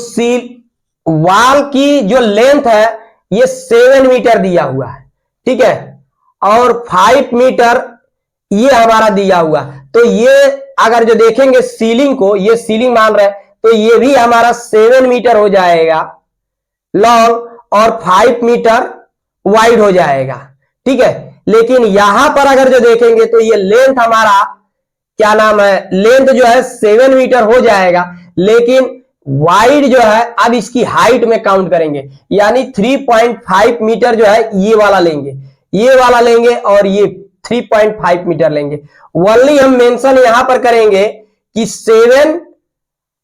वॉल की जो लेंथ है ये 7 मीटर दिया हुआ है। ठीक है, और 5 मीटर ये हमारा दिया हुआ। तो ये अगर जो देखेंगे सीलिंग को, ये सीलिंग मान रहे हैं, तो ये भी हमारा 7 मीटर हो जाएगा लॉन्ग और 5 मीटर वाइड हो जाएगा। ठीक है, लेकिन यहां पर अगर जो देखेंगे तो ये लेंथ हमारा क्या नाम है, लेंथ जो है 7 मीटर हो जाएगा, लेकिन वाइड जो है अब इसकी हाइट में काउंट करेंगे, यानी 3.5 मीटर जो है ये वाला लेंगे, ये वाला लेंगे और ये 3.5 मीटर लेंगे। ओनली हम मेंशन यहां पर करेंगे कि 7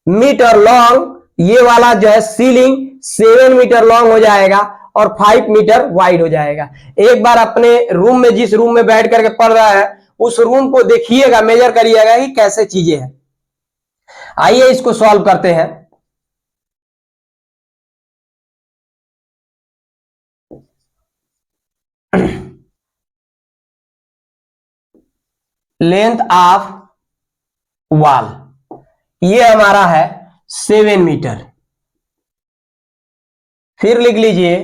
मीटर लॉन्ग ये वाला जो है सीलिंग 7 मीटर लॉन्ग हो जाएगा और 5 मीटर वाइड हो जाएगा। एक बार अपने रूम में, जिस रूम में बैठ करके पढ़ रहा है उस रूम को देखिएगा, मेजर करिएगा कि कैसे चीजें हैं। आइए इसको सॉल्व करते हैं। लेंथ ऑफ वॉल ये हमारा है 7 मीटर। फिर लिख लीजिए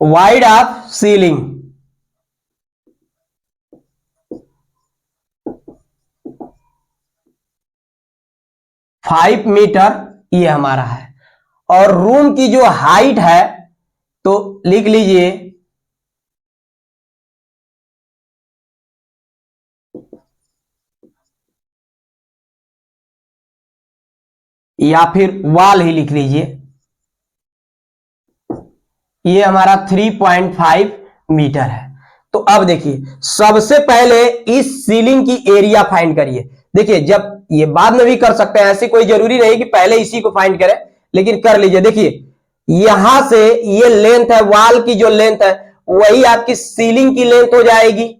वाइड ऑफ सीलिंग 5 मीटर ये हमारा है, और रूम की जो हाइट है तो लिख लीजिए या फिर वॉल ही लिख लीजिए, ये हमारा 3.5 मीटर है। तो अब देखिए सबसे पहले इस सीलिंग की एरिया फाइंड करिए। देखिए जब ये बाद में भी कर सकते हैं, ऐसी कोई जरूरी नहीं कि पहले इसी को फाइंड करें, लेकिन कर लीजिए। देखिए यहां से ये लेंथ है, वॉल की जो लेंथ है वही आपकी सीलिंग की लेंथ हो जाएगी,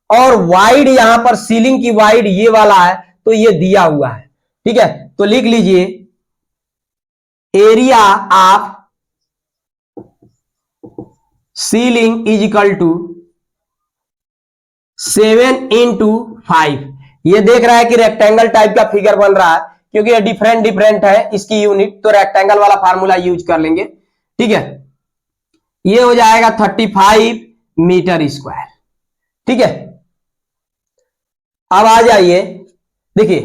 और वाइड यहां पर सीलिंग की वाइड ये वाला है, तो ये दिया हुआ है। ठीक है, तो लिख लीजिए area of ceiling is equal to 7x5। ये देख रहा है कि रेक्टेंगल टाइप का फिगर बन रहा है, क्योंकि ये डिफरेंट डिफरेंट है इसकी यूनिट, तो रेक्टेंगल वाला फार्मूला यूज कर लेंगे। ठीक है, ये हो जाएगा 35 मीटर स्क्वायर। ठीक है, अब आ जाइए, देखिए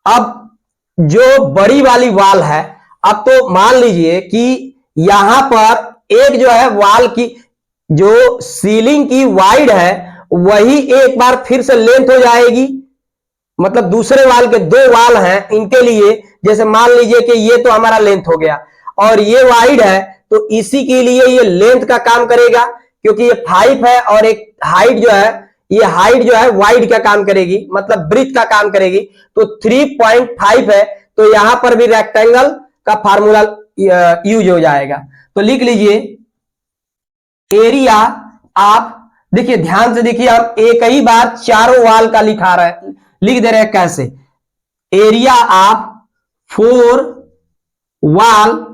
अब जो बड़ी वाली वॉल है, अब तो मान लीजिए कि यहां पर एक जो है वॉल की जो सीलिंग की वाइड है वही एक बार फिर से लेंथ हो जाएगी, मतलब दूसरे वाल के दो वाल हैं इनके लिए, जैसे मान लीजिए कि ये तो हमारा लेंथ हो गया और ये वाइड है, तो इसी के लिए ये लेंथ का काम करेगा, क्योंकि ये 5 है और एक हाइट जो है, ये हाइट जो है वाइड का काम करेगी, मतलब ब्रीथ का काम करेगी, तो 3.5 है, तो यहां पर भी रेक्टेंगल का फार्मूला यूज हो जाएगा। तो लिख लीजिए एरिया आप, देखिए ध्यान से देखिए, हम एक ही बार चारों वाल का लिख दे रहे हैं कैसे। एरिया ऑफ 4 वाल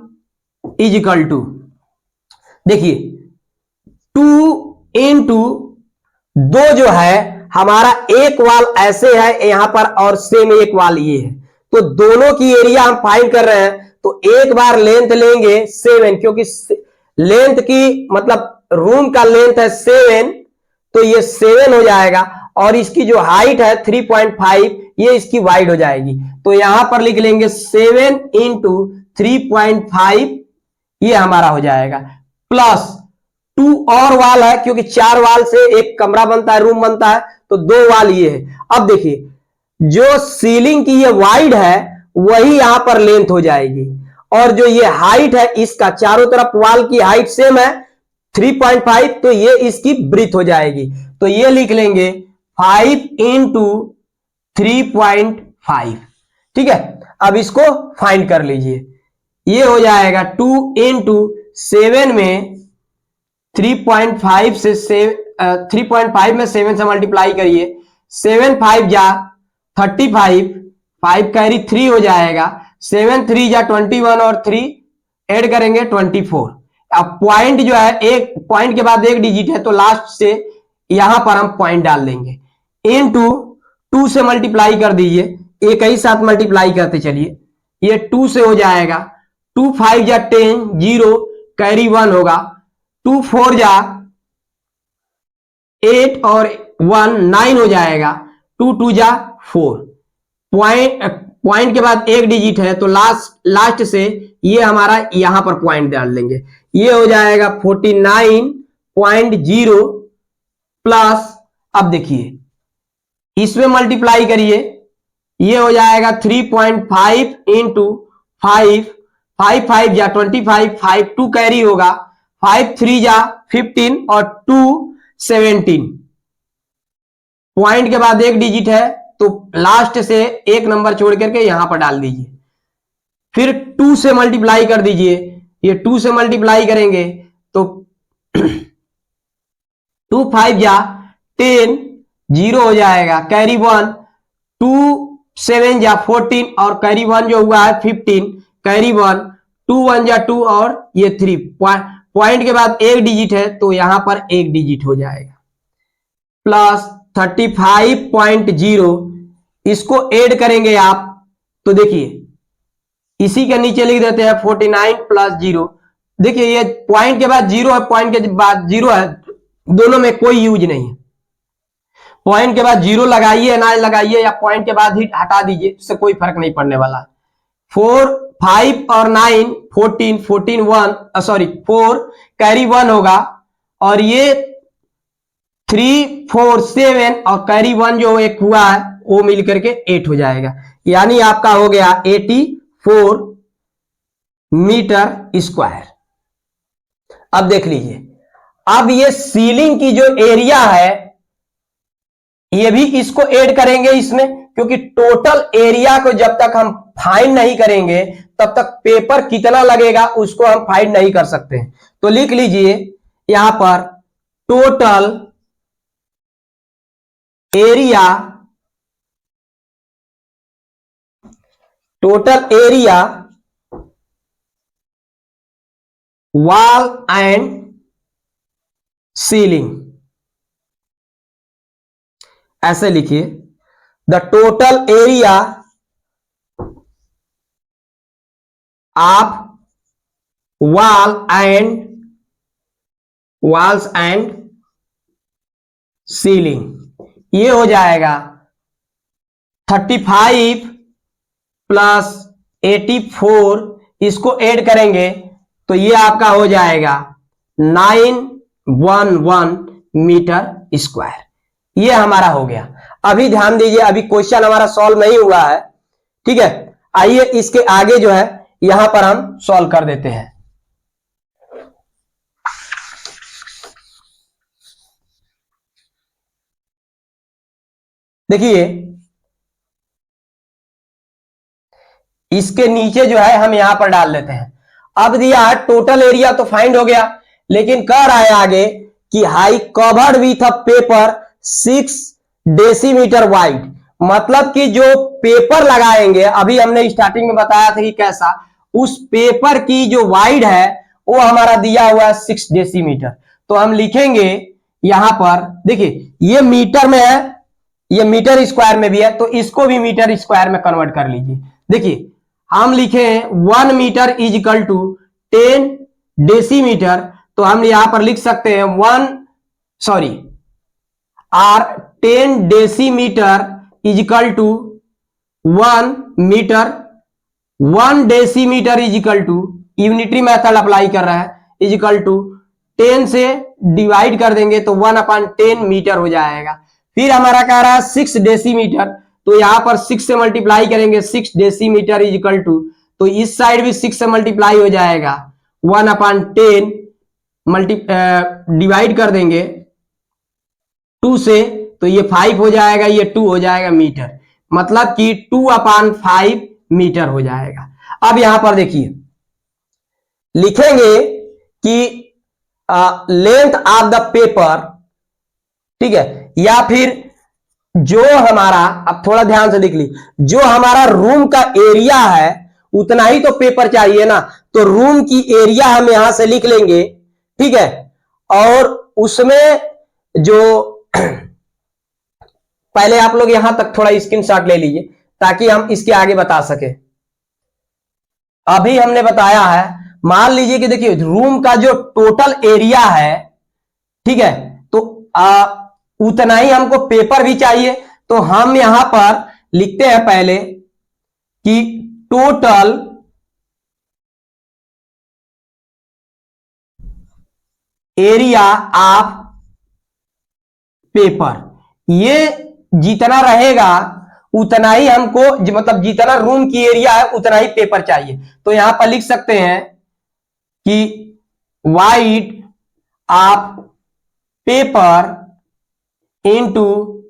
इज इक्वल टू, देखिए 2 इंटू 2 जो है हमारा एक वाल ऐसे है यहां पर और सेम एक वाल ये है, तो दोनों की एरिया हम फाइंड कर रहे हैं, तो एक बार लेंथ लेंगे 7, क्योंकि लेंथ की मतलब रूम का लेंथ है 7, तो ये 7 हो जाएगा, और इसकी जो हाइट है 3.5 ये इसकी वाइड हो जाएगी, तो यहां पर लिख लेंगे 7 इंटू 3.5, ये हमारा हो जाएगा, प्लस 2 और वाल है, क्योंकि 4 वाल से एक कमरा बनता है, रूम बनता है, तो 2 वाल ये है। अब देखिए जो सीलिंग की ये वाइड है वही यहां पर लेंथ हो जाएगी, और जो ये हाइट है इसका चारों तरफ वाल की हाइट सेम है 3.5, तो ये इसकी ब्रीथ हो जाएगी, तो ये लिख लेंगे 5 इंटू 3.5। ठीक है, अब इसको फाइंड कर लीजिए, ये हो जाएगा 2 इंटू 7 में 3.5 से 3.5 में 7 से मल्टीप्लाई करिए, 7 5 जा 35, 5 कैरी 3 हो जाएगा, 7 3 जा 21 और 3 ऐड करेंगे 24। अब पॉइंट जो है, एक पॉइंट के बाद एक डिजिट है, तो लास्ट से यहां पर हम पॉइंट डाल देंगे, इनटू 2 से मल्टीप्लाई कर दीजिए, एक ही साथ मल्टीप्लाई करते चलिए, ये 2 से हो जाएगा, 2 5 जा 10, 0 कैरी 1 होगा, 2 4 जा 8 और 1 9 हो जाएगा, 2 2 जा 4, पॉइंट के बाद एक डिजिट है, तो लास्ट से ये हमारा यहां पर पॉइंट डाल देंगे, ये हो जाएगा 49.0 प्लस, अब देखिए इसमें मल्टीप्लाई करिए, ये हो जाएगा 3.5 इंटू 5, 5 5 जा 25, 5 2 कैरी होगा, 5 3 जा 15 और 2 17, पॉइंट के बाद एक डिजिट है, तो लास्ट से एक नंबर छोड़ करके यहां पर डाल दीजिए, फिर 2 से मल्टीप्लाई कर दीजिए, ये 2 से मल्टीप्लाई करेंगे तो 2 5 जा 10, 0 हो जाएगा, कैरी 1, 2 7 जा 14 और कैरी 1 जो हुआ है 15, कैरी 1, 2 1 जा 2 और ये 3, पॉइंट के बाद एक डिजिट है, तो यहां पर एक डिजिट हो जाएगा, प्लस 35.0, इसको ऐड करेंगे आप, तो देखिए इसी के नीचे लिख देते हैं 49 प्लस 0, देखिए ये पॉइंट के बाद 0 है, पॉइंट के बाद 0 है, दोनों में कोई यूज नहीं है, पॉइंट के बाद 0 लगाइए ना लगाइए, या पॉइंट के बाद ही हटा दीजिए, इससे कोई फर्क नहीं पड़ने वाला। 4 5 और 9 14, 14 1 सॉरी 4 कैरी 1 होगा, और ये 3 4 7 और कैरी 1 जो एक हुआ है वो मिलकर के 8 हो जाएगा, यानी आपका हो गया 84 मीटर स्क्वायर। अब देख लीजिए, अब ये सीलिंग की जो एरिया है ये भी इसको ऐड करेंगे इसमें, क्योंकि टोटल एरिया को जब तक हम फाइंड नहीं करेंगे तब तक पेपर कितना लगेगा उसको हम फाइंड नहीं कर सकते। तो लिख लीजिए यहां पर total area, total area wall and ceiling, ऐसे लिखिए the total area of walls and ceiling, ये हो जाएगा 35 प्लस 84, इसको ऐड करेंगे तो ये आपका हो जाएगा 911 मीटर स्क्वायर। ये हमारा हो गया। अभी ध्यान दीजिए, अभी क्वेश्चन हमारा सॉल्व नहीं हुआ है, ठीक है। आइए इसके आगे जो है यहां पर हम सॉल्व कर देते हैं। देखिए इसके नीचे जो है हम यहां पर डाल देते हैं। अब दिया है टोटल एरिया तो फाइंड हो गया, लेकिन कह रहा है आगे कि high covered with a paper 6 decimetre wide, मतलब कि जो पेपर लगाएंगे, अभी हमने स्टार्टिंग में बताया था कि कैसा, उस पेपर की जो वाइड है वो हमारा दिया हुआ है 6 डेसीमीटर। तो हम लिखेंगे यहां पर, देखिए ये मीटर में है, ये मीटर स्क्वायर में भी है, तो इसको भी मीटर स्क्वायर में कन्वर्ट कर लीजिए। देखिए हम लिखे 1 metre is equal to 10 decimetre, तो हम यहां पर लिख सकते हैं 10 decimetre is equal to 1 metre. 1 decimetre is equal to, unitary method apply कर रहा है, इज इक्वल टू 10 से डिवाइड कर देंगे तो 1/10 मीटर हो जाएगा। फिर हमारा कह रहा है 6 डेसीमीटर, तो यहां पर 6 से मल्टीप्लाई करेंगे, 6 डेसीमीटर इज इक्वल टू, तो इस साइड भी 6 से मल्टीप्लाई हो जाएगा, 1/10 डिवाइड कर देंगे 2 से, तो ये 5 हो जाएगा, ये 2 हो जाएगा मीटर, मतलब कि 2/5 मीटर हो जाएगा। अब यहां पर देखिए लिखेंगे कि लेंथ ऑफ द पेपर, ठीक है, या फिर जो हमारा, अब थोड़ा ध्यान से देख ली, जो हमारा रूम का एरिया है उतना ही तो पेपर चाहिए ना, तो रूम की एरिया हम यहां से लिख लेंगे, ठीक है, और उसमें जो पहले आप लोग यहां तक थोड़ा स्क्रीनशॉट ले लीजिए ताकि हम इसके आगे बता सके। अभी हमने बताया है, मान लीजिए कि देखिए रूम का जो टोटल एरिया है, ठीक है, तो उतना ही हमको पेपर भी चाहिए, तो हम यहां पर लिखते हैं पहले कि टोटल एरिया ऑफ पेपर, ये जितना रहेगा उतना ही हमको, मतलब जितना रूम की एरिया है उतना ही पेपर चाहिए। तो यहां पर लिख सकते हैं कि wide of paper into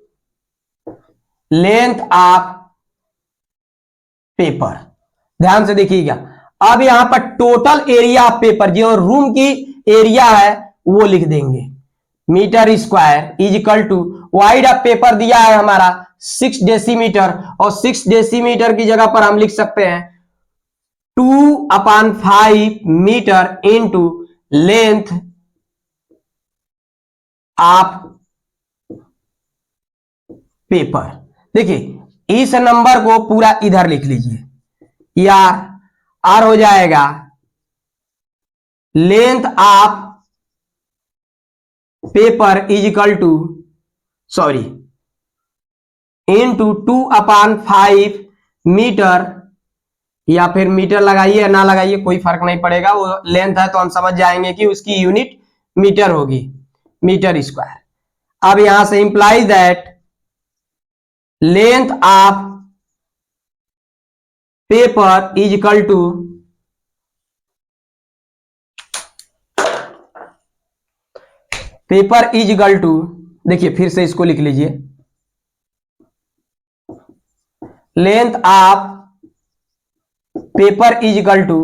length of paper. ध्यान से देखिएगा, अब यहां पर टोटल एरिया ऑफ पेपर जो रूम की एरिया है वो लिख देंगे, metre square is equal to wide of paper दिया है हमारा 6 डेसीमीटर, और 6 डेसीमीटर की जगह पर हम लिख सकते हैं 2/5 metre into length of paper. देखिए इस नंबर को पूरा इधर लिख लीजिए, आर हो जाएगा length of paper is equal to into 2/5 metre, या फिर मीटर लगाइए या ना लगाइए कोई फर्क नहीं पड़ेगा, वो लेंथ है तो हम समझ जाएंगे कि उसकी यूनिट मीटर होगी, मीटर स्क्वायर। अब यहां से implies that length of paper is equal to देखिए फिर से इसको लिख लीजिए, length of paper is equal to,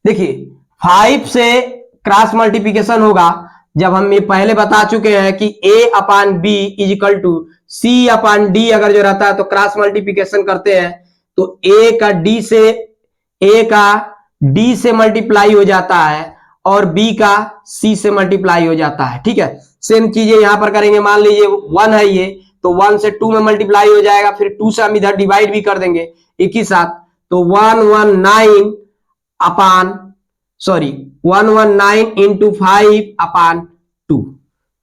देखिए 5 से क्रॉस मल्टीप्लिकेशन होगा, जब हम ये पहले बता चुके हैं कि a upon B is equal to C upon D, अगर जो रहता है तो क्रॉस मल्टीप्लिकेशन करते हैं तो a का d से मल्टीप्लाई हो जाता है और b का c से मल्टीप्लाई हो जाता है। ठीक है, सेम चीजें यहां पर करेंगे। मान लीजिए 1 है ये, तो 1 से 2 में मल्टीप्लाई हो जाएगा, फिर 2 से हम इधर डिवाइड भी कर देंगे एक ही साथ, तो 119 इंटू 5 अपान 2।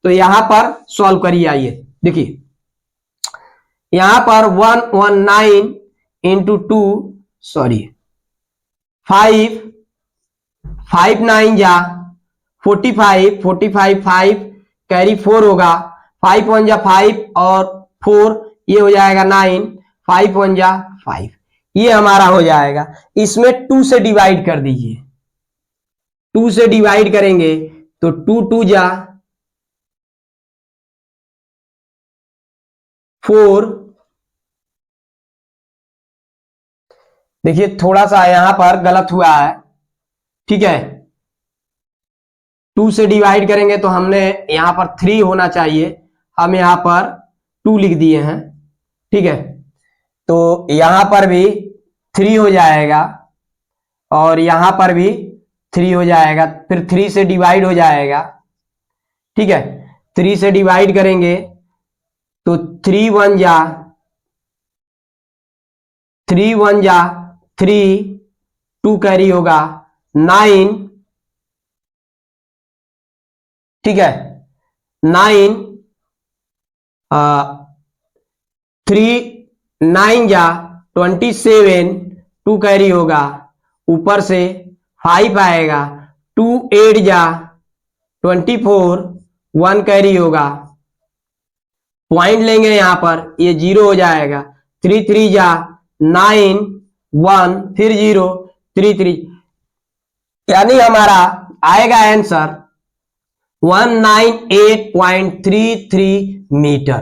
तो यहां पर सॉल्व करिए। आइए देखिए, यहां पर 119 इंटू 2 5 9 जा 45, 5 कैरी 4 होगा, 5 1 जा 5 और 4 ये हो जाएगा 9, 5 1 जा 5, ये हमारा हो जाएगा। इसमें 2 से डिवाइड कर दीजिए, 2 से डिवाइड करेंगे तो 2 2 जा 4। देखिए थोड़ा सा यहां पर गलत हुआ है, ठीक है, 2 से डिवाइड करेंगे तो हमने यहां पर 3 होना चाहिए, हम यहां पर 2 लिख दिए हैं। ठीक है, तो यहां पर भी 3 हो जाएगा और यहां पर भी 3 हो जाएगा, फिर 3 से डिवाइड हो जाएगा। ठीक है, 3 से डिवाइड करेंगे तो 3 1 जा 3, 2 कैरी होगा 9। ठीक है, 9 3 9 जा 27, 2 कैरी होगा, ऊपर से 5 आएगा, 2 8 जा 24, 1 कैरी होगा, पॉइंट लेंगे यहां पर, ये 0 हो जाएगा, 3 3 जा 9 1 फिर 0 3 3, यानी हमारा आएगा आंसर 198.33 मीटर।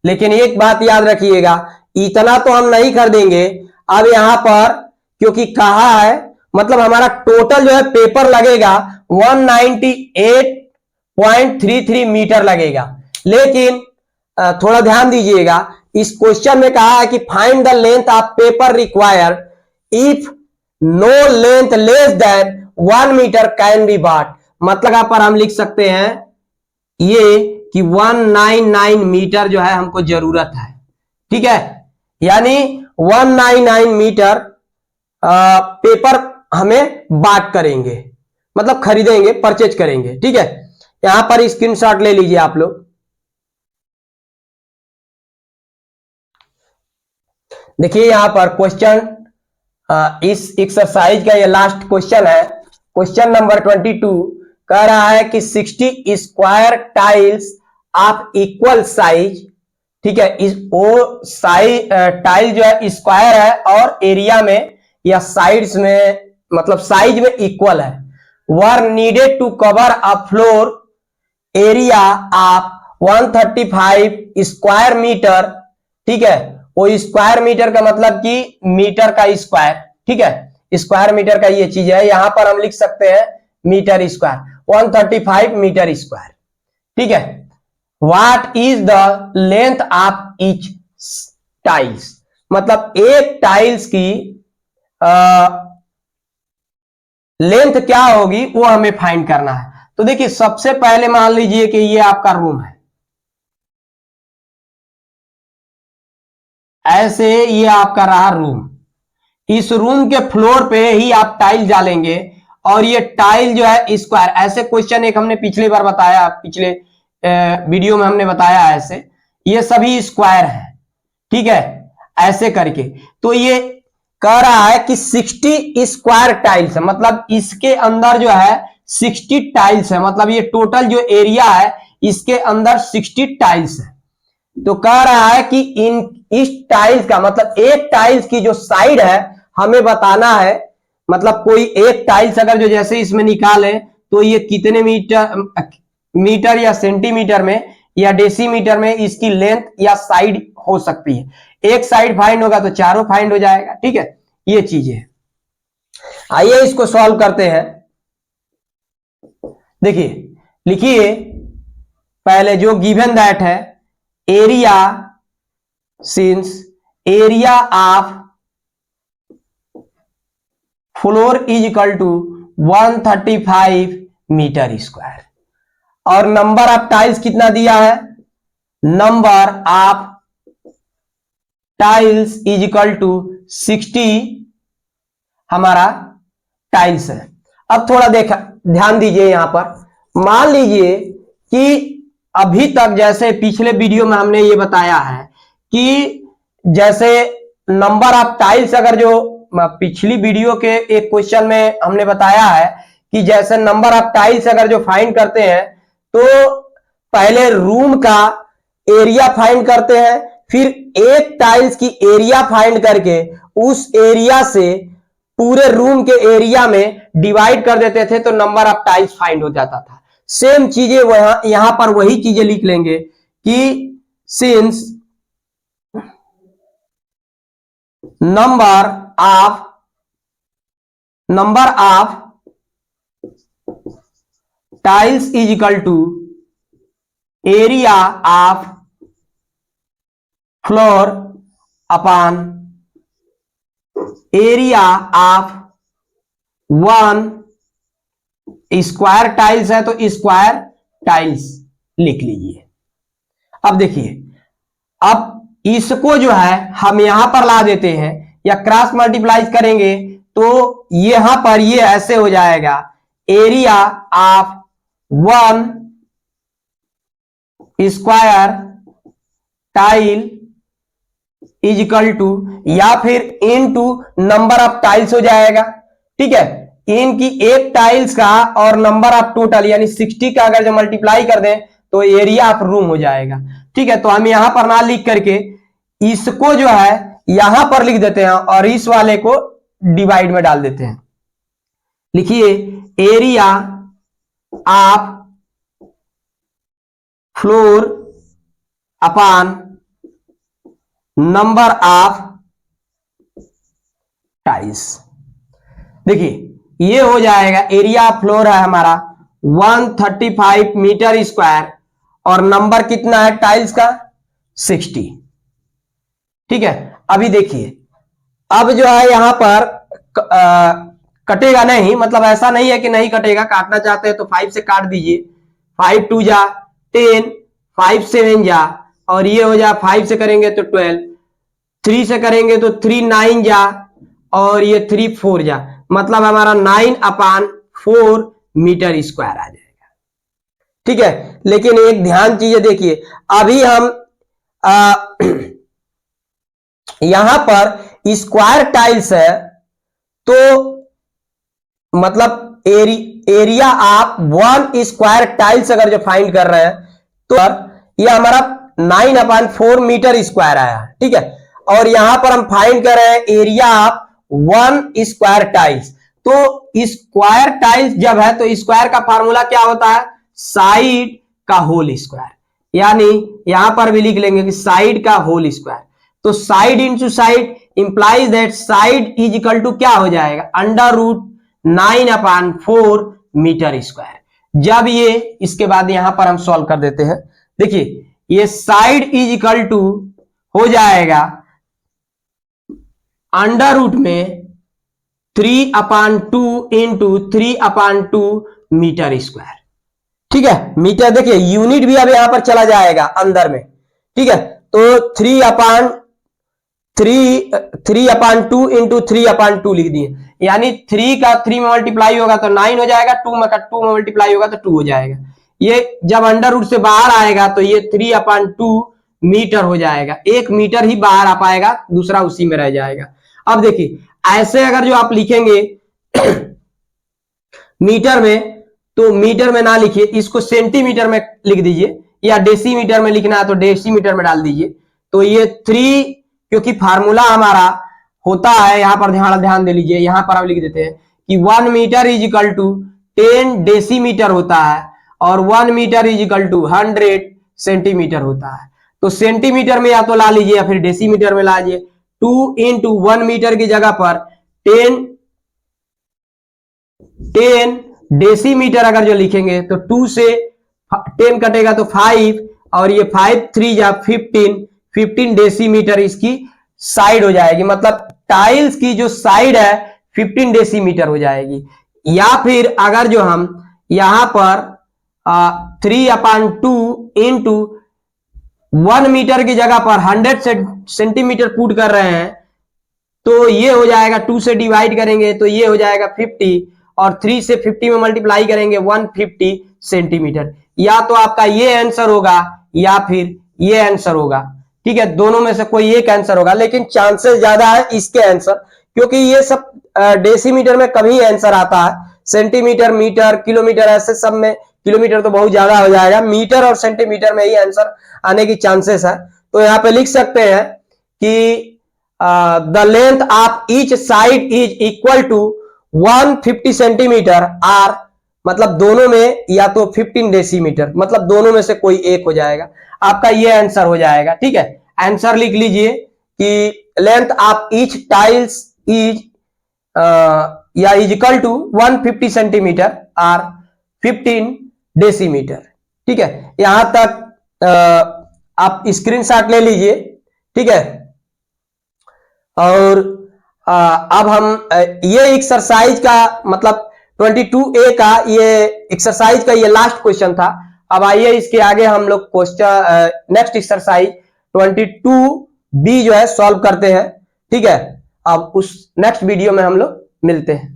लेकिन एक बात याद रखिएगा, इतना तो हम नहीं कर देंगे। अब यहां पर क्योंकि कहा है, मतलब हमारा टोटल जो है पेपर लगेगा 198.33 मीटर लगेगा। लेकिन थोड़ा ध्यान दीजिएगा, इस क्वेश्चन में कहा है कि find the length of paper required if no length less than 1 metre can be bought. मतलब यहाँ पर हम लिख सकते हैं ये कि 199 मीटर जो है हमको जरूरत है। ठीक है, यानी 199 मीटर पेपर हमें बाट करेंगे, मतलब खरीदेंगे, परचेज करेंगे। ठीक है, यहां पर स्क्रीनशॉट ले लीजिए आप लोग। देखिए यहां पर क्वेश्चन, इस एक्सरसाइज का ये लास्ट क्वेश्चन है, क्वेश्चन नंबर 22 कह रहा है कि 60 square tiles of equal size. ठीक है, इस वो साइज टाइल जो है स्क्वायर है और एरिया में या साइड्स में, मतलब साइज में इक्वल है, were needed to cover a floor area of 135 square metre. ठीक है, वो स्क्वायर मीटर का मतलब कि मीटर का स्क्वायर। ठीक है, स्क्वायर मीटर का ये चीज है, यहां पर हम लिख सकते हैं मीटर स्क्वायर, 135 मीटर स्क्वायर। ठीक है, what is the length of each tiles, मतलब एक टाइल्स की लेंथ क्या होगी वो हमें फाइंड करना है। तो देखिए सबसे पहले मान लीजिए कि ये आपका रूम है, ऐसे ये आपका रहा रूम, इस रूम के फ्लोर पे ही आप टाइल डालेंगे और ये टाइल जो है स्क्वायर, ऐसे क्वेश्चन एक हमने पिछली बार बताया, पिछले वीडियो में हमने बताया ऐसे, ये सभी स्क्वायर है। ठीक है, ऐसे करके तो ये कह रहा है कि 60 स्क्वायर टाइल्स है, मतलब इसके अंदर जो है 60 टाइल्स है, मतलब ये टोटल जो एरिया है इसके अंदर 60 टाइल्स है। तो कह रहा है कि इस टाइल्स का मतलब एक टाइल्स की जो साइड है हमें बताना है, मतलब कोई एक टाइल्स अगर जो जैसे इसमें निकाले तो ये कितने मीटर या सेंटीमीटर में या डेसीमीटर में इसकी लेंथ या साइड हो सकती है। एक साइड फाइंड होगा तो चारों फाइंड हो जाएगा। ठीक है, ये चीजें। आइए इसको सॉल्व करते हैं। देखिए, लिखिए पहले जो गिवन दैट है, area since area of floor is equal to 135 metre square, और नंबर ऑफ टाइल्स कितना दिया है, number of tiles is equal to 60 हमारा टाइल्स है। अब थोड़ा देखा ध्यान दीजिए, यहां पर मान लीजिए कि अभी तक जैसे पिछले वीडियो में हमने ये बताया है कि जैसे नंबर ऑफ टाइल्स, अगर जो पिछली वीडियो के एक क्वेश्चन में हमने बताया है कि जैसे नंबर ऑफ टाइल्स अगर जो फाइंड करते हैं तो पहले रूम का एरिया फाइंड करते हैं, फिर एक टाइल्स की एरिया फाइंड करके उस एरिया से पूरे रूम के एरिया में डिवाइड कर देते थे तो नंबर ऑफ टाइल्स फाइंड हो जाता था। सेम चीजें यहां पर वही चीजें लिख लेंगे कि since number of tiles is equal to area of floor upon area of one square tiles है तो स्क्वायर टाइल्स लिख लीजिए। अब देखिए, अब इसको जो है हम यहां पर ला देते हैं या क्रॉस मल्टीप्लाई करेंगे तो यहां पर ये ऐसे हो जाएगा, area of one square tile is equal to, या फिर इनटू नंबर ऑफ टाइल्स हो जाएगा। ठीक है, इनकी एक टाइल्स का और नंबर ऑफ टोटल यानी 60 का अगर जो मल्टीप्लाई कर दें तो एरिया ऑफ रूम हो जाएगा। ठीक है, तो हम यहां पर ना लिख करके इसको जो है यहां पर लिख देते हैं और इस वाले को डिवाइड में डाल देते हैं। लिखिए area of floor upon number of tiles. देखिए ये हो जाएगा, एरिया ऑफ फ्लोर है हमारा 135 मीटर स्क्वायर और नंबर कितना है टाइल्स का 60। ठीक है, अभी देखिए, अब जो है यहां पर कटेगा नहीं, मतलब ऐसा नहीं है कि नहीं कटेगा, काटना चाहते हैं तो 5 से काट दीजिए। 5 2 जा 10, 5 7 जा, और ये हो जा 5 से करेंगे तो 12, 3 से करेंगे तो 3 9 जा, और ये 3 4 जा, मतलब हमारा 9/4 मीटर स्क्वायर आ जाएगा। ठीक है, लेकिन एक ध्यान चीजें देखिए, अभी हम यहां पर स्क्वायर टाइल्स है तो मतलब एरिया आप 1 स्क्वायर टाइल्स अगर जो फाइंड कर रहे हैं तो ये हमारा 9/4 मीटर स्क्वायर आया। ठीक है, और यहां पर हम फाइंड कर रहे हैं एरिया ऑफ 1 स्क्वायर टाइल्स। तो स्क्वायर टाइल्स जब है तो स्क्वायर का फार्मूला क्या होता है, साइड का होल स्क्वायर, यानी यहां पर भी लिख लेंगे कि साइड का होल स्क्वायर। तो side into side implies that side is equal to क्या हो जाएगा, √9/4 मीटर स्क्वायर। जब ये इसके बाद यहां पर हम सॉल्व कर देते हैं, देखिए ये साइड इज इक्वल टू हो जाएगा √ में 3/2 इंटू 3/2 मीटर स्क्वायर। ठीक है, मीटर देखिए यूनिट भी अब यहां पर चला जाएगा अंदर में। ठीक है, तो 3/2 इंटू 3/2 लिख दिए, यानी 3 का 3 में मल्टीप्लाई होगा तो 9 हो जाएगा, 2 में 2 में मल्टीप्लाई होगा तो 2 हो जाएगा। ये जब √ से बाहर आएगा तो ये 3/2 मीटर हो जाएगा, 1 मीटर ही बाहर आ पाएगा, दूसरा उसी में रह जाएगा। अब देखिए ऐसे अगर जो आप लिखेंगे मीटर में, तो मीटर में ना लिखिए, इसको सेंटीमीटर में लिख दीजिए, या डेसीमीटर में लिखना है तो डेसीमीटर में डाल दीजिए। तो ये 3, क्योंकि फार्मूला हमारा होता है, यहां पर ध्यान दे लीजिए, यहां पर हम लिख देते हैं कि 1 metre is equal to 10 decimetre होता है, और 1 metre is equal to 100 centimetre होता है। तो सेंटीमीटर में या तो ला लीजिए या फिर डेसीमीटर में ला लीजिए। 2 × 1 मीटर की जगह पर 10 डेसीमीटर अगर जो लिखेंगे तो 2 से 10 कटेगा तो 5, और ये 5 3 या 15 डेसीमीटर इसकी साइड हो जाएगी, मतलब टाइल्स की जो साइड है 15 डेसीमीटर हो जाएगी। या फिर अगर जो हम यहां पर 3/2 इंटू 1 मीटर की जगह पर 100 सेंटीमीटर पुट कर रहे हैं तो ये हो जाएगा, 2 से डिवाइड करेंगे तो ये हो जाएगा 50, और 3 से 50 में मल्टीप्लाई करेंगे 150 सेंटीमीटर। या तो आपका ये आंसर होगा या फिर ये आंसर होगा, ठीक है, दोनों में से कोई एक आंसर होगा, लेकिन चांसेस ज्यादा है इसके आंसर, क्योंकि ये सब डेसीमीटर में कभी आंसर आता है। सेंटीमीटर, मीटर, किलोमीटर, ऐसे सब में किलोमीटर तो बहुत ज्यादा हो जाएगा, मीटर और सेंटीमीटर में ही आंसर आने की चांसेस है। तो यहाँ पे लिख सकते हैं कि the length of each side is equal to 150 centimetre, आर मतलब दोनों में या तो 15 डेसीमीटर, मतलब दोनों में से कोई एक हो जाएगा, आपका ये आंसर हो जाएगा। ठीक है, आंसर लिख लीजिए कि length of each tiles is या इज इक्वल टू 150 सेंटीमीटर और 15 डेसीमीटर। ठीक है, यहां तक आप स्क्रीनशॉट ले लीजिए। ठीक है, और अब हम ये एक्सरसाइज का मतलब 22A का ये एक्सरसाइज का ये लास्ट क्वेश्चन था। अब आइए इसके आगे हम लोग क्वेश्चन नेक्स्ट एक्सरसाइज 22B जो है सॉल्व करते हैं। ठीक है, अब उस नेक्स्ट वीडियो में हम लोग मिलते हैं।